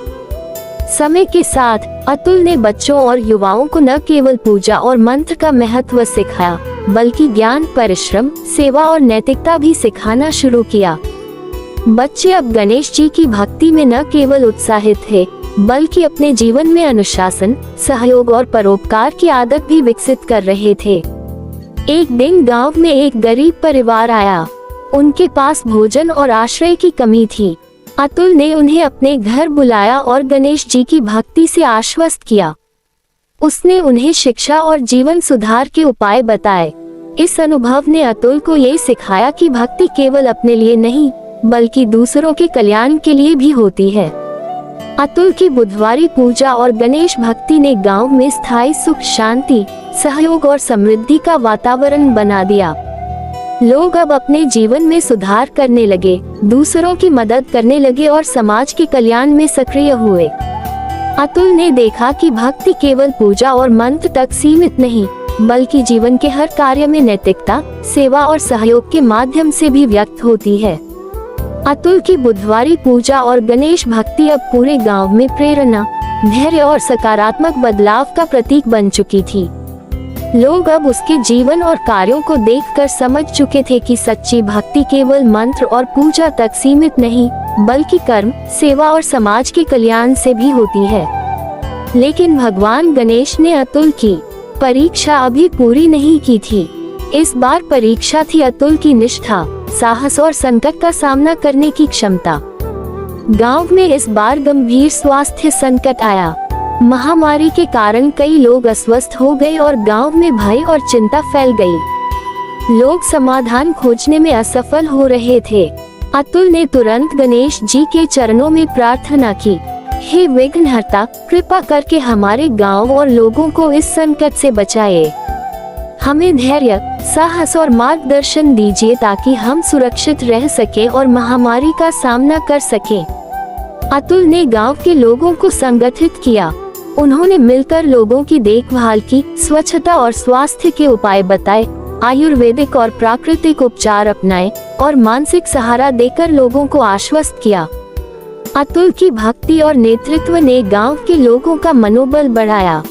समय के साथ अतुल ने बच्चों और युवाओं को न केवल पूजा और मंत्र का महत्व सिखाया, बल्कि ज्ञान, परिश्रम, सेवा और नैतिकता भी सिखाना शुरू किया। बच्चे अब गणेश जी की भक्ति में न केवल उत्साहित थे, बल्कि अपने जीवन में अनुशासन, सहयोग और परोपकार की आदत भी विकसित कर रहे थे। एक दिन गांव में एक गरीब परिवार आया। उनके पास भोजन और आश्रय की कमी थी। अतुल ने उन्हें अपने घर बुलाया और गणेश जी की भक्ति से आश्वस्त किया। उसने उन्हें शिक्षा और जीवन सुधार के उपाय बताए। इस अनुभव ने अतुल को ये सिखाया कि भक्ति केवल अपने लिए नहीं, बल्कि दूसरों के कल्याण के लिए भी होती है। अतुल की बुधवारी पूजा और गणेश भक्ति ने गांव में स्थायी सुख, शांति, सहयोग और समृद्धि का वातावरण बना दिया। लोग अब अपने जीवन में सुधार करने लगे, दूसरों की मदद करने लगे और समाज के कल्याण में सक्रिय हुए। अतुल ने देखा कि भक्ति केवल पूजा और मंत्र तक सीमित नहीं, बल्कि जीवन के हर कार्य में नैतिकता, सेवा और सहयोग के माध्यम से भी व्यक्त होती है। अतुल की बुधवारी पूजा और गणेश भक्ति अब पूरे गांव में प्रेरणा, धैर्य और सकारात्मक बदलाव का प्रतीक बन चुकी थी। लोग अब उसके जीवन और कार्यों को देखकर समझ चुके थे कि सच्ची भक्ति केवल मंत्र और पूजा तक सीमित नहीं, बल्कि कर्म, सेवा और समाज के कल्याण से भी होती है। लेकिन भगवान गणेश ने अतुल की परीक्षा अभी पूरी नहीं की थी। इस बार परीक्षा थी अतुल की निष्ठा, साहस और संकट का सामना करने की क्षमता। गांव में इस बार गंभीर स्वास्थ्य संकट आया। महामारी के कारण कई लोग अस्वस्थ हो गए और गांव में भय और चिंता फैल गई। लोग समाधान खोजने में असफल हो रहे थे। अतुल ने तुरंत गणेश जी के चरणों में प्रार्थना की, हे विघ्नहर्ता, कृपा करके हमारे गांव और लोगों को इस संकट से बचाए। हमें धैर्य, साहस और मार्गदर्शन दीजिए ताकि हम सुरक्षित रह सके और महामारी का सामना कर सकें। अतुल ने गांव के लोगों को संगठित किया। उन्होंने मिलकर लोगों की देखभाल की, स्वच्छता और स्वास्थ्य के उपाय बताए, आयुर्वेदिक और प्राकृतिक उपचार अपनाए और मानसिक सहारा देकर लोगों को आश्वस्त किया। अतुल की भक्ति और नेतृत्व ने गांव के लोगों का मनोबल बढ़ाया।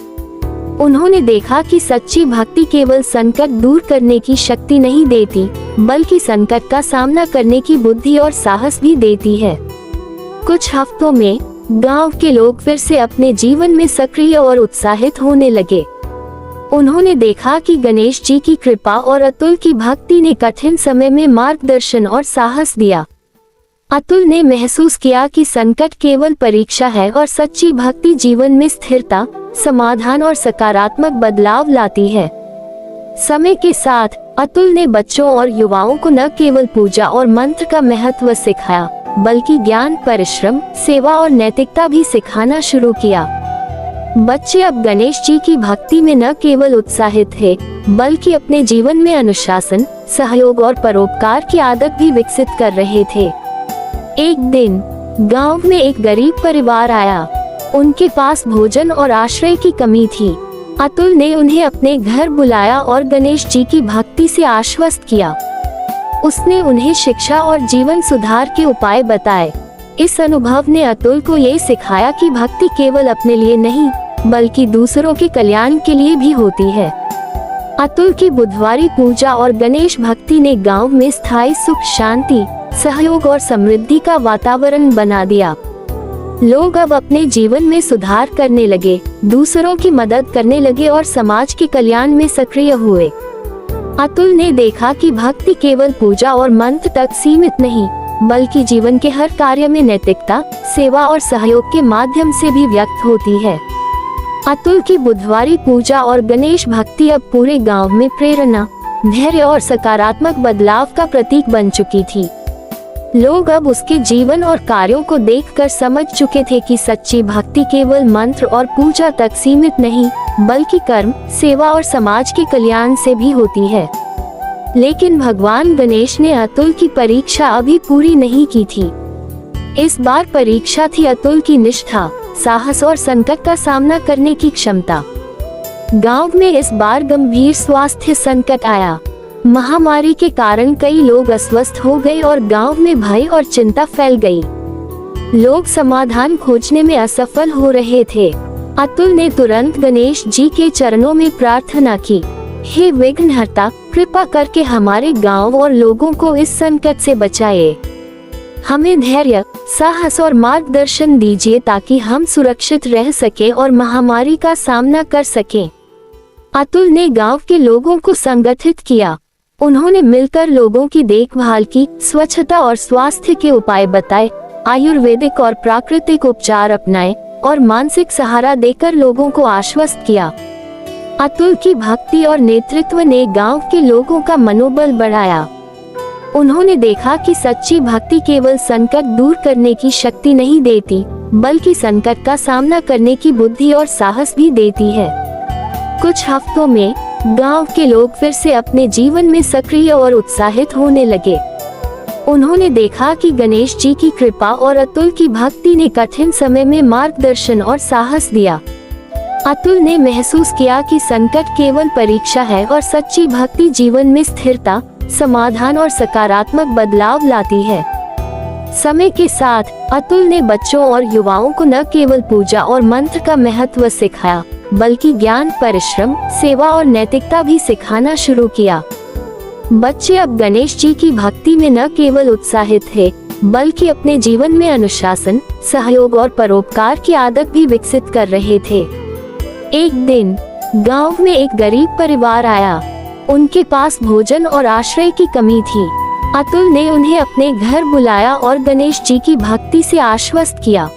उन्होंने देखा कि सच्ची भक्ति केवल संकट दूर करने की शक्ति नहीं देती, बल्कि संकट का सामना करने की बुद्धि और साहस भी देती है। कुछ हफ्तों में गांव के लोग फिर से अपने जीवन में सक्रिय और उत्साहित होने लगे। उन्होंने देखा कि गणेश जी की कृपा और अतुल की भक्ति ने कठिन समय में मार्गदर्शन और साहस दिया। अतुल ने महसूस किया कि संकट केवल परीक्षा है और सच्ची भक्ति जीवन में स्थिरता, समाधान और सकारात्मक बदलाव लाती है। समय के साथ अतुल ने बच्चों और युवाओं को न केवल पूजा और मंत्र का महत्व सिखाया, बल्कि ज्ञान, परिश्रम, सेवा और नैतिकता भी सिखाना शुरू किया। बच्चे अब गणेश जी की भक्ति में न केवल उत्साहित थे, बल्कि अपने जीवन में अनुशासन, सहयोग और परोपकार की आदत भी विकसित कर रहे थे। एक दिन गांव में एक गरीब परिवार आया। उनके पास भोजन और आश्रय की कमी थी। अतुल ने उन्हें अपने घर बुलाया और गणेश जी की भक्ति से आश्वस्त किया। उसने उन्हें शिक्षा और जीवन सुधार के उपाय बताए। इस अनुभव ने अतुल को ये सिखाया कि भक्ति केवल अपने लिए नहीं, बल्कि दूसरों के कल्याण के लिए भी होती है। अतुल की बुधवारी पूजा और गणेश भक्ति ने गांव में स्थायी सुख, शांति, सहयोग और समृद्धि का वातावरण बना दिया। लोग अब अपने जीवन में सुधार करने लगे, दूसरों की मदद करने लगे और समाज के कल्याण में सक्रिय हुए। अतुल ने देखा कि भक्ति केवल पूजा और मंत्र तक सीमित नहीं, बल्कि जीवन के हर कार्य में नैतिकता, सेवा और सहयोग के माध्यम से भी व्यक्त होती है। अतुल की बुधवारी पूजा और गणेश भक्ति अब पूरे गांव में प्रेरणा, धैर्य और सकारात्मक बदलाव का प्रतीक बन चुकी थी। लोग अब उसके जीवन और कार्यों को देखकर समझ चुके थे कि सच्ची भक्ति केवल मंत्र और पूजा तक सीमित नहीं, बल्कि कर्म, सेवा और समाज के कल्याण से भी होती है। लेकिन भगवान गणेश ने अतुल की परीक्षा अभी पूरी नहीं की थी। इस बार परीक्षा थी अतुल की निष्ठा, साहस और संकट का सामना करने की क्षमता। गांव में इस बार गंभीर स्वास्थ्य संकट आया। महामारी के कारण कई लोग अस्वस्थ हो गए और गांव में भय और चिंता फैल गई। लोग समाधान खोजने में असफल हो रहे थे। अतुल ने तुरंत गणेश जी के चरणों में प्रार्थना की, हे विघ्नहर्ता, कृपा करके हमारे गांव और लोगों को इस संकट से बचाइए। हमें धैर्य, साहस और मार्गदर्शन दीजिए ताकि हम सुरक्षित रह सकें और महामारी का सामना कर सकें। अतुल ने गांव के लोगों को संगठित किया। उन्होंने मिलकर लोगों की देखभाल की, स्वच्छता और स्वास्थ्य के उपाय बताए, आयुर्वेदिक और प्राकृतिक उपचार अपनाए और मानसिक सहारा देकर लोगों को आश्वस्त किया। अतुल की भक्ति और नेतृत्व ने गांव के लोगों का मनोबल बढ़ाया। उन्होंने देखा कि सच्ची भक्ति केवल संकट दूर करने की शक्ति नहीं देती, बल्कि संकट का सामना करने की बुद्धि और साहस भी देती है। कुछ हफ्तों में गांव के लोग फिर से अपने जीवन में सक्रिय और उत्साहित होने लगे। उन्होंने देखा कि गणेश जी की कृपा और अतुल की भक्ति ने कठिन समय में मार्गदर्शन और साहस दिया। अतुल ने महसूस किया कि संकट केवल परीक्षा है और सच्ची भक्ति जीवन में स्थिरता, समाधान और सकारात्मक बदलाव लाती है। समय के साथ अतुल ने बच्चों और युवाओं को न केवल पूजा और मंत्र का महत्व सिखाया, बल्कि ज्ञान, परिश्रम, सेवा और नैतिकता भी सिखाना शुरू किया। बच्चे अब गणेश जी की भक्ति में न केवल उत्साहित थे, बल्कि अपने जीवन में अनुशासन, सहयोग और परोपकार की आदत भी विकसित कर रहे थे। एक दिन गांव में एक गरीब परिवार आया। उनके पास भोजन और आश्रय की कमी थी। अतुल ने उन्हें अपने घर बुलाया और गणेश जी की भक्ति से आश्वस्त किया।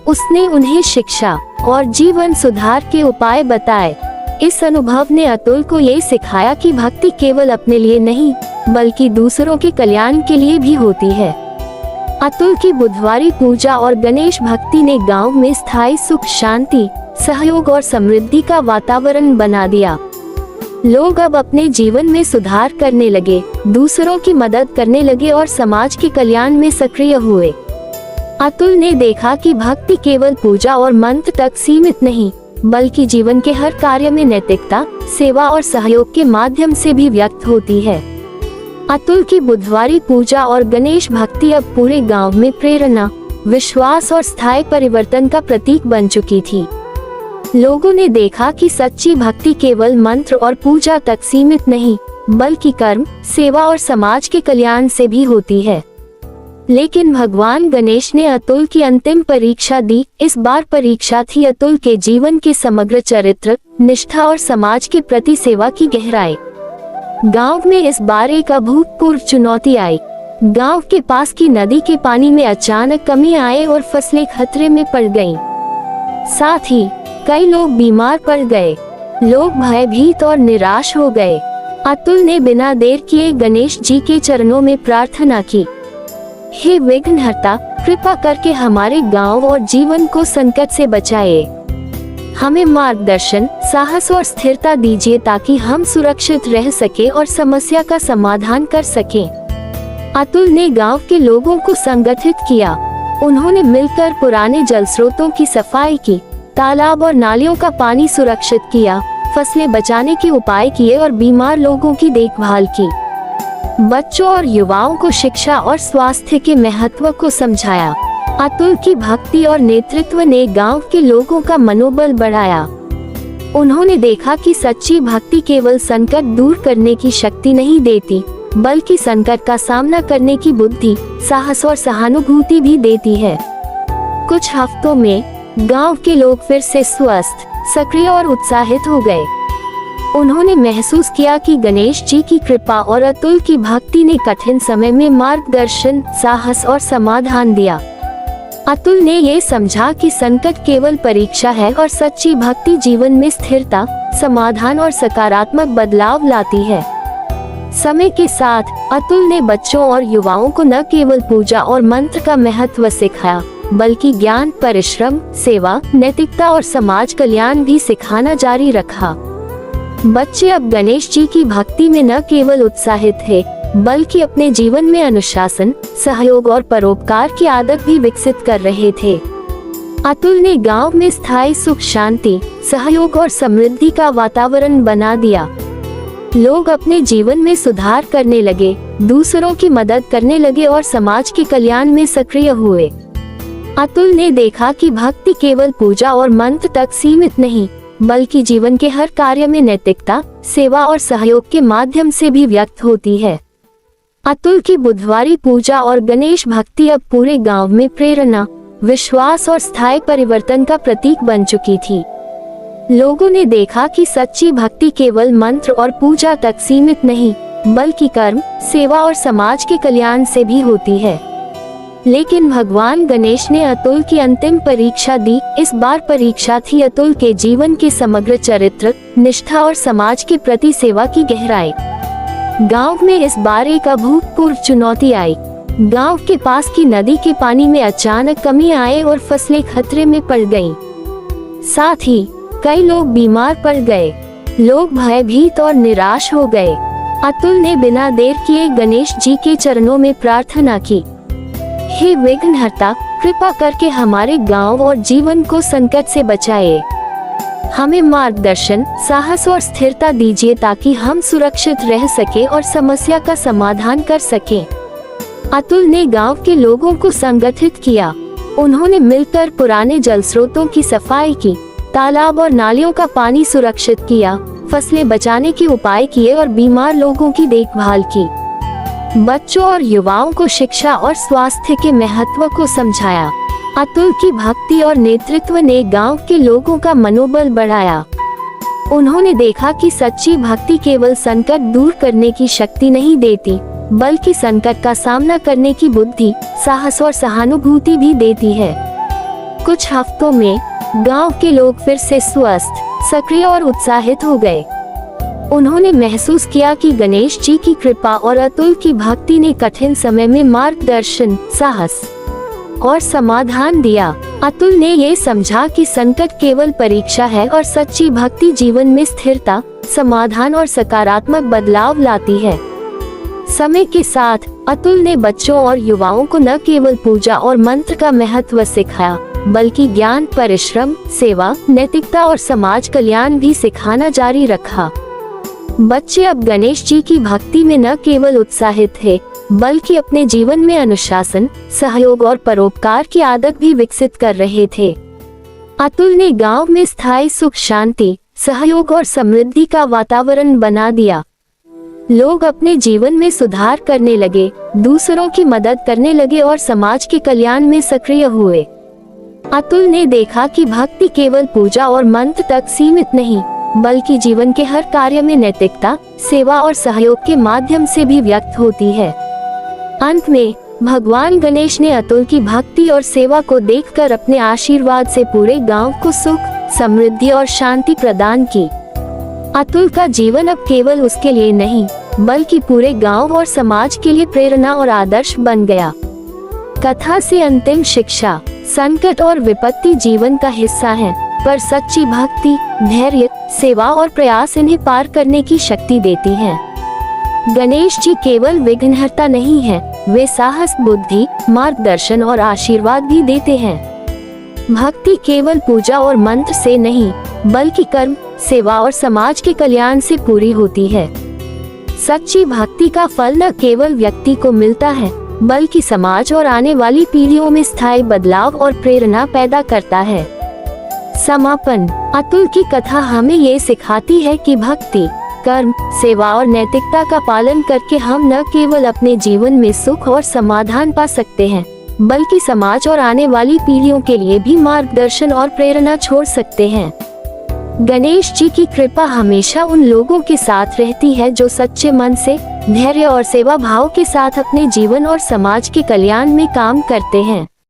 उसने उन्हें शिक्षा और जीवन सुधार के उपाय बताए। इस अनुभव ने अतुल को ये सिखाया कि भक्ति केवल अपने लिए नहीं, बल्कि दूसरों के कल्याण के लिए भी होती है। अतुल की बुधवारी पूजा और गणेश भक्ति ने गांव में स्थायी सुख, शांति, सहयोग और समृद्धि का वातावरण बना दिया। लोग अब अपने जीवन में सुधार करने लगे, दूसरों की मदद करने लगे और समाज के कल्याण में सक्रिय हुए। अतुल ने देखा कि भक्ति केवल पूजा और मंत्र तक सीमित नहीं, बल्कि जीवन के हर कार्य में नैतिकता, सेवा और सहयोग के माध्यम से भी व्यक्त होती है। अतुल की बुधवारी पूजा और गणेश भक्ति अब पूरे गांव में प्रेरणा, विश्वास और स्थायी परिवर्तन का प्रतीक बन चुकी थी। लोगों ने देखा कि सच्ची भक्ति केवल मंत्र और पूजा तक सीमित नहीं, बल्कि कर्म, सेवा और समाज के कल्याण से भी होती है। लेकिन भगवान गणेश ने अतुल की अंतिम परीक्षा दी। इस बार परीक्षा थी अतुल के जीवन के समग्र चरित्र, निष्ठा और समाज के प्रति सेवा की गहराई। गांव में इस बार एक अभूतपूर्व चुनौती आई। गांव के पास की नदी के पानी में अचानक कमी आए और फसलें खतरे में पड़ गईं। साथ ही कई लोग बीमार पड़ गए। लोग भयभीत और निराश हो गए। अतुल ने बिना देर किए गणेश जी के चरणों में प्रार्थना की, हे विघ्नहर्ता, कृपा करके हमारे गांव और जीवन को संकट से बचाए। हमें मार्गदर्शन, साहस और स्थिरता दीजिए ताकि हम सुरक्षित रह सके और समस्या का समाधान कर सकें। अतुल ने गांव के लोगों को संगठित किया। उन्होंने मिलकर पुराने जल स्रोतों की सफाई की, तालाब और नालियों का पानी सुरक्षित किया, फसलें बचाने के उपाय किए और बीमार लोगों की देखभाल की। बच्चों और युवाओं को शिक्षा और स्वास्थ्य के महत्व को समझाया। अतुल की भक्ति और नेतृत्व ने गांव के लोगों का मनोबल बढ़ाया। उन्होंने देखा कि सच्ची भक्ति केवल संकट दूर करने की शक्ति नहीं देती, बल्कि संकट का सामना करने की बुद्धि, साहस और सहानुभूति भी देती है। कुछ हफ्तों में गांव के लोग फिर से स्वस्थ, सक्रिय और उत्साहित हो गए। उन्होंने महसूस किया कि गणेश जी की कृपा और अतुल की भक्ति ने कठिन समय में मार्गदर्शन, साहस और समाधान दिया। अतुल ने ये समझा कि संकट केवल परीक्षा है और सच्ची भक्ति जीवन में स्थिरता, समाधान और सकारात्मक बदलाव लाती है। समय के साथ अतुल ने बच्चों और युवाओं को न केवल पूजा और मंत्र का महत्व सिखाया, बल्कि ज्ञान, परिश्रम, सेवा, नैतिकता और समाज कल्याण भी सिखाना जारी रखा। बच्चे अब गणेश जी की भक्ति में न केवल उत्साहित थे, बल्कि अपने जीवन में अनुशासन, सहयोग और परोपकार की आदत भी विकसित कर रहे थे। अतुल ने गांव में स्थायी सुख, शांति, सहयोग और समृद्धि का वातावरण बना दिया। लोग अपने जीवन में सुधार करने लगे, दूसरों की मदद करने लगे और समाज के कल्याण में सक्रिय हुए। अतुल ने देखा कि भक्ति केवल पूजा और मंत्र तक सीमित नहीं, बल्कि जीवन के हर कार्य में नैतिकता, सेवा और सहयोग के माध्यम से भी व्यक्त होती है। अतुल की बुधवारी पूजा और गणेश भक्ति अब पूरे गांव में प्रेरणा, विश्वास और स्थायी परिवर्तन का प्रतीक बन चुकी थी। लोगों ने देखा कि सच्ची भक्ति केवल मंत्र और पूजा तक सीमित नहीं, बल्कि कर्म, सेवा और समाज के कल्याण से भी होती है। लेकिन भगवान गणेश ने अतुल की अंतिम परीक्षा दी। इस बार परीक्षा थी अतुल के जीवन के समग्र चरित्र, निष्ठा और समाज के प्रति सेवा की गहराई। गांव में इस बार एक अभूतपूर्व चुनौती आई। गांव के पास की नदी के पानी में अचानक कमी आए और फसलें खतरे में पड़ गईं। साथ ही कई लोग बीमार पड़ गए। लोग भयभीत और निराश हो गए। अतुल ने बिना देर किए गणेश जी के चरणों में प्रार्थना की, हे विघ्नहर्ता, कृपा करके हमारे गांव और जीवन को संकट से बचाए। हमें मार्गदर्शन, साहस और स्थिरता दीजिए ताकि हम सुरक्षित रह सके और समस्या का समाधान कर सकें। अतुल ने गांव के लोगों को संगठित किया। उन्होंने मिलकर पुराने जल स्रोतों की सफाई की, तालाब और नालियों का पानी सुरक्षित किया, फसलें बचाने के उपाय किए और बीमार लोगों की देखभाल की। बच्चों और युवाओं को शिक्षा और स्वास्थ्य के महत्व को समझाया। अतुल की भक्ति और नेतृत्व ने गांव के लोगों का मनोबल बढ़ाया। उन्होंने देखा कि सच्ची भक्ति केवल संकट दूर करने की शक्ति नहीं देती, बल्कि संकट का सामना करने की बुद्धि, साहस और सहानुभूति भी देती है। कुछ हफ्तों में गांव के लोग फिर से स्वस्थ, सक्रिय और उत्साहित हो गए। उन्होंने महसूस किया कि गणेश जी की कृपा और अतुल की भक्ति ने कठिन समय में मार्गदर्शन, साहस और समाधान दिया। अतुल ने ये समझा कि संकट केवल परीक्षा है और सच्ची भक्ति जीवन में स्थिरता, समाधान और सकारात्मक बदलाव लाती है। समय के साथ अतुल ने बच्चों और युवाओं को न केवल पूजा और मंत्र का महत्व सिखाया, बल्कि ज्ञान, परिश्रम, सेवा, नैतिकता और समाज कल्याण भी सिखाना जारी रखा। बच्चे अब गणेश जी की भक्ति में न केवल उत्साहित थे, बल्कि अपने जीवन में अनुशासन, सहयोग और परोपकार की आदत भी विकसित कर रहे थे। अतुल ने गांव में स्थायी सुख, शांति, सहयोग और समृद्धि का वातावरण बना दिया। लोग अपने जीवन में सुधार करने लगे, दूसरों की मदद करने लगे और समाज के कल्याण में सक्रिय हुए। अतुल ने देखा कि भक्ति केवल पूजा और मंत्र तक सीमित नहीं, बल्कि जीवन के हर कार्य में नैतिकता, सेवा और सहयोग के माध्यम से भी व्यक्त होती है। अंत में भगवान गणेश ने अतुल की भक्ति और सेवा को देखकर अपने आशीर्वाद से पूरे गांव को सुख, समृद्धि और शांति प्रदान की। अतुल का जीवन अब केवल उसके लिए नहीं, बल्कि पूरे गांव और समाज के लिए प्रेरणा और आदर्श बन गया। कथा से अंतिम शिक्षा: संकट और विपत्ति जीवन का हिस्सा है, पर सच्ची भक्ति, धैर्य, सेवा और प्रयास इन्हें पार करने की शक्ति देती हैं। गणेश जी केवल विघ्नहर्ता नहीं हैं, वे साहस, बुद्धि, मार्गदर्शन और आशीर्वाद भी देते हैं। भक्ति केवल पूजा और मंत्र से नहीं, बल्कि कर्म, सेवा और समाज के कल्याण से पूरी होती है। सच्ची भक्ति का फल न केवल व्यक्ति को मिलता है, बल्कि समाज और आने वाली पीढ़ियों में स्थायी बदलाव और प्रेरणा पैदा करता है। समापन: अतुल की कथा हमें ये सिखाती है कि भक्ति, कर्म, सेवा और नैतिकता का पालन करके हम न केवल अपने जीवन में सुख और समाधान पा सकते हैं, बल्कि समाज और आने वाली पीढ़ियों के लिए भी मार्गदर्शन और प्रेरणा छोड़ सकते हैं। गणेश जी की कृपा हमेशा उन लोगों के साथ रहती है जो सच्चे मन से, धैर्य और सेवा भाव के साथ अपने जीवन और समाज के कल्याण में काम करते हैं।